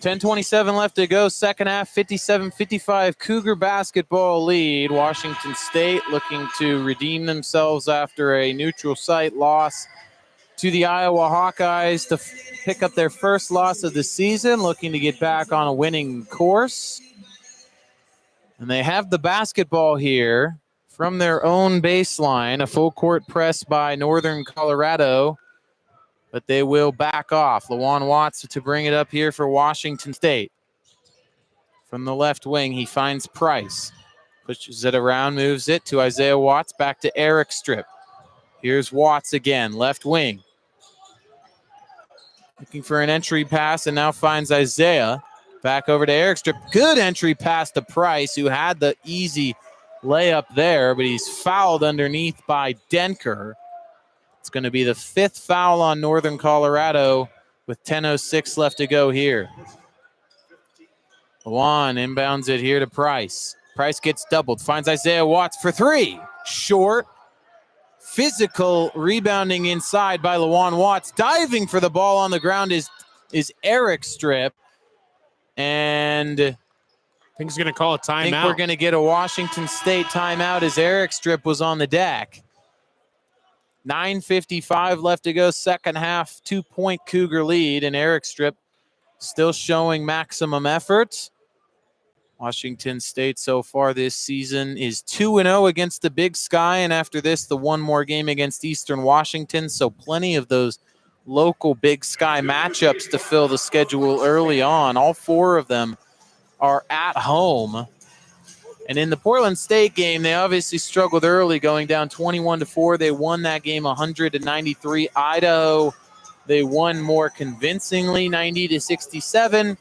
10:27 left to go, second half, 57-55 Cougar basketball lead. Washington State looking to redeem themselves after a neutral site loss to the Iowa Hawkeyes to pick up their first loss of the season, looking to get back on a winning course. And they have the basketball here from their own baseline, a full court press by Northern Colorado, but they will back off. Lawan Watts to bring it up here for Washington State. From the left wing, he finds Price. Pushes it around, moves it to Isaiah Watts, back to Eric Strip. Here's Watts again, left wing. Looking for an entry pass and now finds Isaiah. Back over to Eric Strip. Good entry pass to Price, who had the easy layup there, but he's fouled underneath by Denker. It's going to be the fifth foul on Northern Colorado with 10:06 left to go here. Lawan inbounds it here to Price. Price gets doubled, finds Isaiah Watts for three. Short. Physical rebounding inside by Lawan Watts. Diving for the ball on the ground is Eric Strip. And I think he's going to call a timeout. I think we're going to get a Washington State timeout as Eric Strip was on the deck. 9:55 left to go, second half, 2-point Cougar lead, and Eric Strip still showing maximum effort. Washington State so far this season is 2-0 against the Big Sky, and after this, the one more game against Eastern Washington, so plenty of those local Big Sky matchups to fill the schedule early on. All four of them are at home. And in the Portland State game, they obviously struggled early, going down 21-4. They won that game 100-93. Idaho, they won more convincingly, 90-67.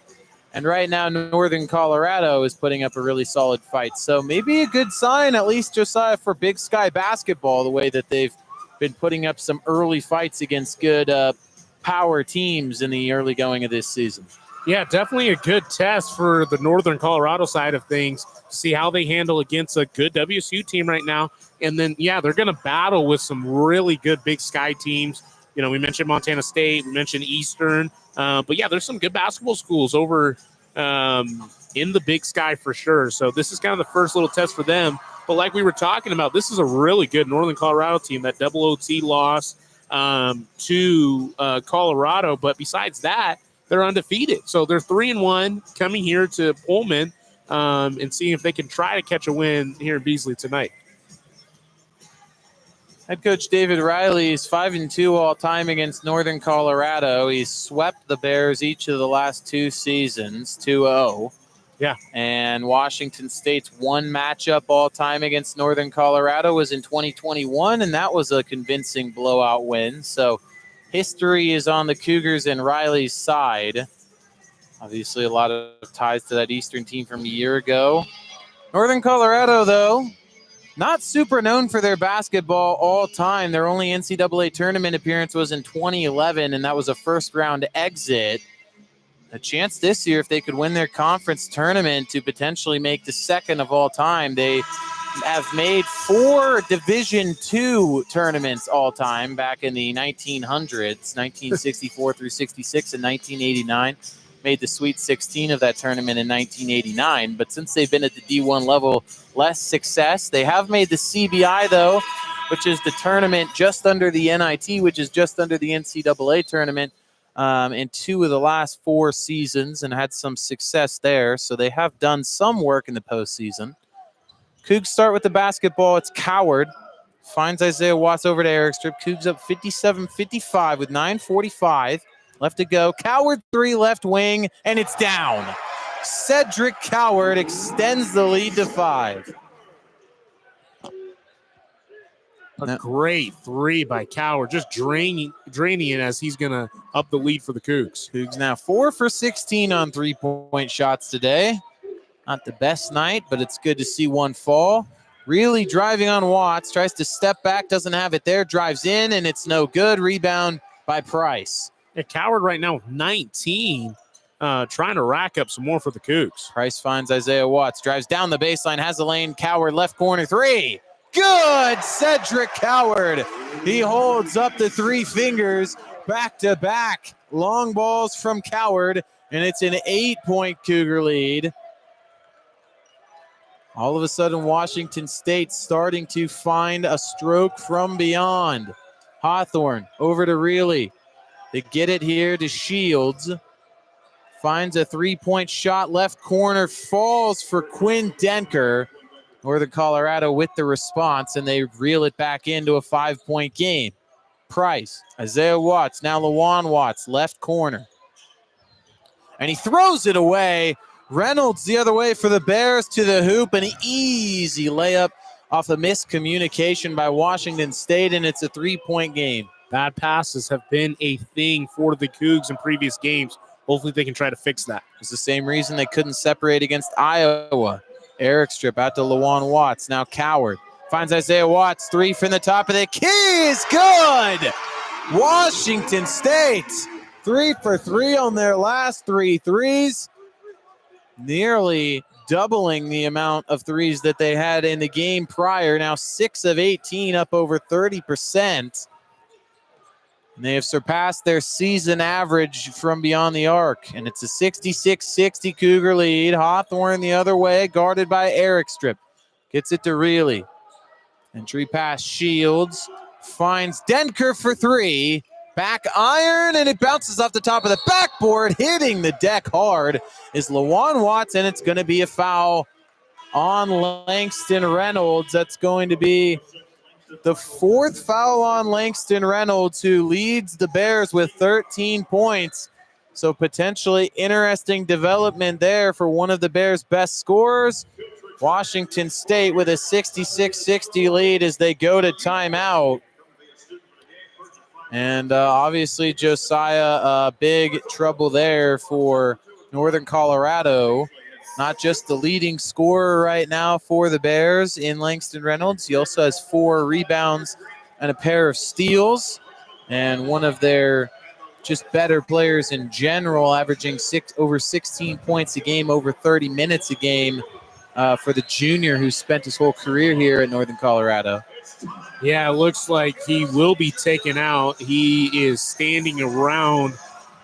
And right now, Northern Colorado is putting up a really solid fight. So maybe a good sign, at least, Josiah, for Big Sky basketball, the way that they've been putting up some early fights against good power teams in the early going of this season. Yeah, definitely a good test for the Northern Colorado side of things to see how they handle against a good WSU team right now. And then, yeah, they're going to battle with some really good Big Sky teams. You know, we mentioned Montana State, we mentioned Eastern. But, yeah, there's some good basketball schools over in the Big Sky for sure. So this is kind of the first little test for them. But like we were talking about, this is a really good Northern Colorado team, that double OT loss to Colorado. But besides that, they're undefeated. So they're 3-1 coming here to Pullman and seeing if they can try to catch a win here in Beasley tonight. Head coach David Riley is 5-2 all time against Northern Colorado. He's swept the Bears each of the last two seasons, 2-0. Yeah. And Washington State's one matchup all time against Northern Colorado was in 2021, and that was a convincing blowout win. So history is on the Cougars and Riley's side. Obviously, a lot of ties to that Eastern team from a year ago. Northern Colorado, though, not super known for their basketball all time. Their only NCAA tournament appearance was in 2011, and that was a first-round exit. A chance this year, if they could win their conference tournament, to potentially make the second of all time. They have made 4 Division II tournaments all time back in the 1900s, 1964 through 66 and 1989. Made the Sweet 16 of that tournament in 1989. But since they've been at the D1 level, less success. They have made the CBI, though, which is the tournament just under the NIT, which is just under the NCAA tournament, in 2 of the last 4 seasons and had some success there. So they have done some work in the postseason. Cougs start with the basketball. It's Coward. Finds Isaiah Watts over to Eric Strip. Cougs up 57-55 with 9:45 left to go. Coward 3 left wing, and it's down. Cedric Coward extends the lead to 5. A great 3 by Coward, just draining it as he's going to up the lead for the Cougs. Cougs now 4 for 16 on 3-point shots today. Not the best night, but it's good to see one fall. Really driving on Watts. Tries to step back, doesn't have it there. Drives in, and it's no good. Rebound by Price. Yeah, Coward right now with 19, trying to rack up some more for the Cougs. Price finds Isaiah Watts. Drives down the baseline, has the lane. Coward left corner 3. Good! Cedric Coward. He holds up the 3 fingers back to back. Long balls from Coward, And it's an 8-point Cougar lead. All of a sudden, Washington State starting to find a stroke from beyond. Hawthorne over to Reilly. They get it here to Shields. Finds a 3-point shot, left corner, falls for Quinn Denker. Northern Colorado with the response, and they reel it back into a 5-point game. Price, Isaiah Watts, now Lawan Watts, left corner. And he throws it away. Reynolds the other way for the Bears to the hoop. An easy layup off a miscommunication by Washington State, and it's a 3-point game. Bad passes have been a thing for the Cougs in previous games. Hopefully they can try to fix that. It's the same reason they couldn't separate against Iowa. Eric Strip out to Lawan Watts. Now Coward finds Isaiah Watts. 3 from the top of the key is good. Washington State 3 for 3 on their last 3 threes. Nearly doubling the amount of threes that they had in the game prior. Now 6 of 18, up over 30%. And they have surpassed their season average from beyond the arc. And it's a 66-60 Cougar lead. Hawthorne the other way, guarded by Eric Strip. Gets it to Reilly. Entry pass Shields. Finds Denker for 3. Back iron, and it bounces off the top of the backboard. Hitting the deck hard is Lawan Watts, and it's going to be a foul on Langston Reynolds. That's going to be the 4th foul on Langston Reynolds, who leads the Bears with 13 points. So potentially interesting development there for one of the Bears' best scorers. Washington State with a 66-60 lead as they go to timeout. And obviously Josiah, big trouble there for Northern Colorado. Not just the leading scorer right now for the Bears in Langston Reynolds. He also has 4 rebounds and a pair of steals. And one of their just better players in general, averaging over 16 points a game, over 30 minutes a game for the junior who spent his whole career here at Northern Colorado. Yeah, it looks like he will be taken out. He is standing around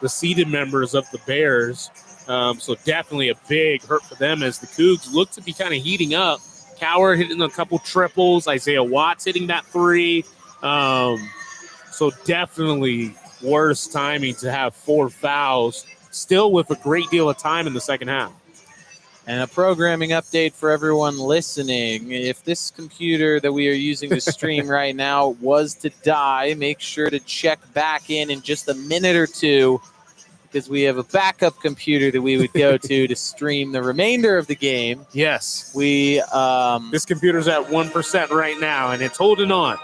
the seated members of the Bears. So definitely a big hurt for them as the Cougs look to be kind of heating up. Coward hitting a couple triples. Isaiah Watts hitting that 3. So definitely worse timing to have 4 fouls. Still with a great deal of time in the second half. And a programming update for everyone listening. If this computer that we are using to stream right now was to die, make sure to check back in just a minute or two, because we have a backup computer that we would go to stream the remainder of the game. Yes. This computer's at 1% right now, and it's holding on.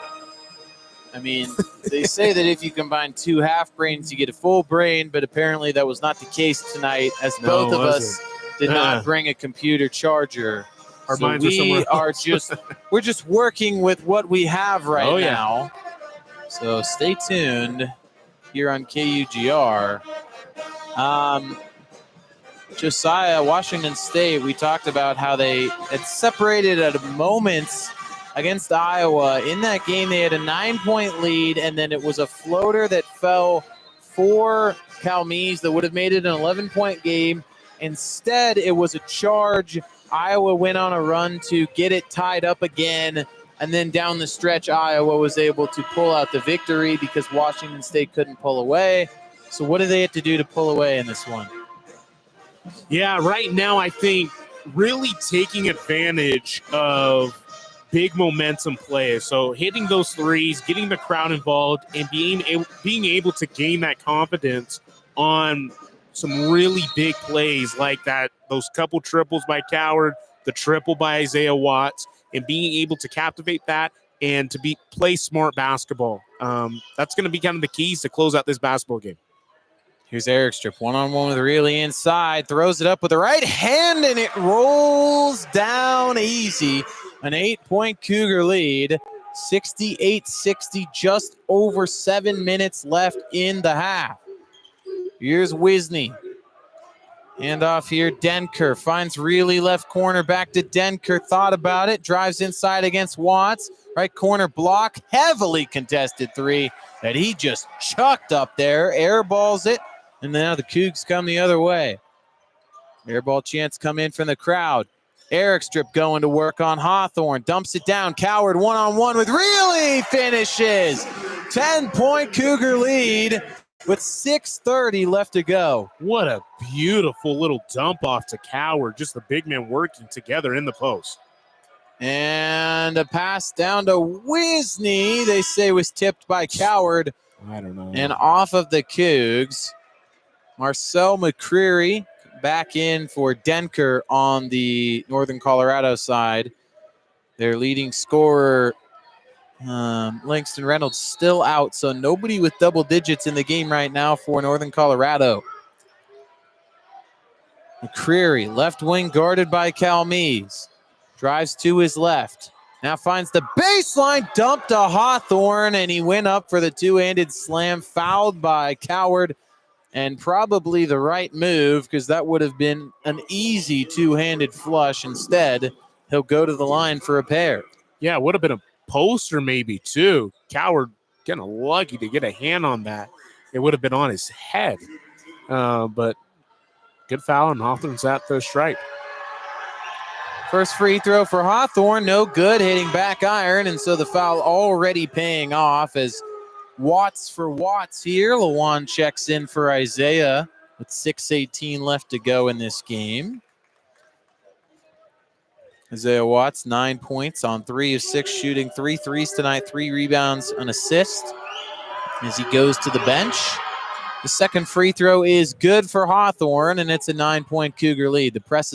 I mean, they say that if you combine 2 half brains, you get a full brain, but apparently that was not the case tonight, as both of us did not bring a computer charger. Our so minds are somewhere else. We're just working with what we have right now. So stay tuned here on KUGR. Josiah, Washington State, we talked about how they had separated at moments against Iowa. In that game, they had a 9-point lead, and then it was a floater that fell for Calmes that would have made it an 11-point game. Instead, it was a charge. Iowa went on a run to get it tied up again, and then down the stretch, Iowa was able to pull out the victory because Washington State couldn't pull away. So what do they have to do to pull away in this one? Yeah, right now I think really taking advantage of big momentum plays. So hitting those threes, getting the crowd involved, and being able to gain that confidence on some really big plays like that, those couple triples by Coward, the triple by Isaiah Watts, and being able to captivate that and to play smart basketball. That's going to be kind of the keys to close out this basketball game. Here's Eric Strip, one-on-one with Reilly inside, throws it up with the right hand, and it rolls down easy. An 8-point Cougar lead, 68-60, just over 7 minutes left in the half. Here's Wisney. Handoff here, Denker finds Reilly left corner, back to Denker, thought about it, drives inside against Watts. Right corner block, heavily contested 3 that he just chucked up there, airballs it, And now the Cougs come the other way. Airball chance come in from the crowd. Eric Strip going to work on Hawthorne. Dumps it down. Coward one-on-one with Really finishes. 10-point Cougar lead with 6:30 left to go. What a beautiful little dump off to Coward. Just the big men working together in the post. And a pass down to Wisney, they say was tipped by Coward. I don't know. And off of the Cougs. Marcel McCreary back in for Denker on the Northern Colorado side. Their leading scorer, Langston Reynolds, still out, so nobody with double digits in the game right now for Northern Colorado. McCreary, left wing guarded by Calmes. Drives to his left. Now finds the baseline, dump to Hawthorne, and he went up for the two-handed slam, fouled by Coward. And probably the right move, because that would have been an easy two-handed flush. Instead, he'll go to the line for a pair. Yeah, it would have been a poster maybe too. Coward kind of lucky to get a hand on that. It would have been on his head. But good foul, and Hawthorne's at the stripe. First free throw for Hawthorne, no good, hitting back iron, and so the foul already paying off as Watts for Watts here. Lawan checks in for Isaiah with 6:18 left to go in this game. Isaiah Watts, 9 points on 3 of 6, shooting 3 threes tonight, 3 rebounds, an assist as he goes to the bench. The second free throw is good for Hawthorne, and it's a 9-point Cougar lead. The press is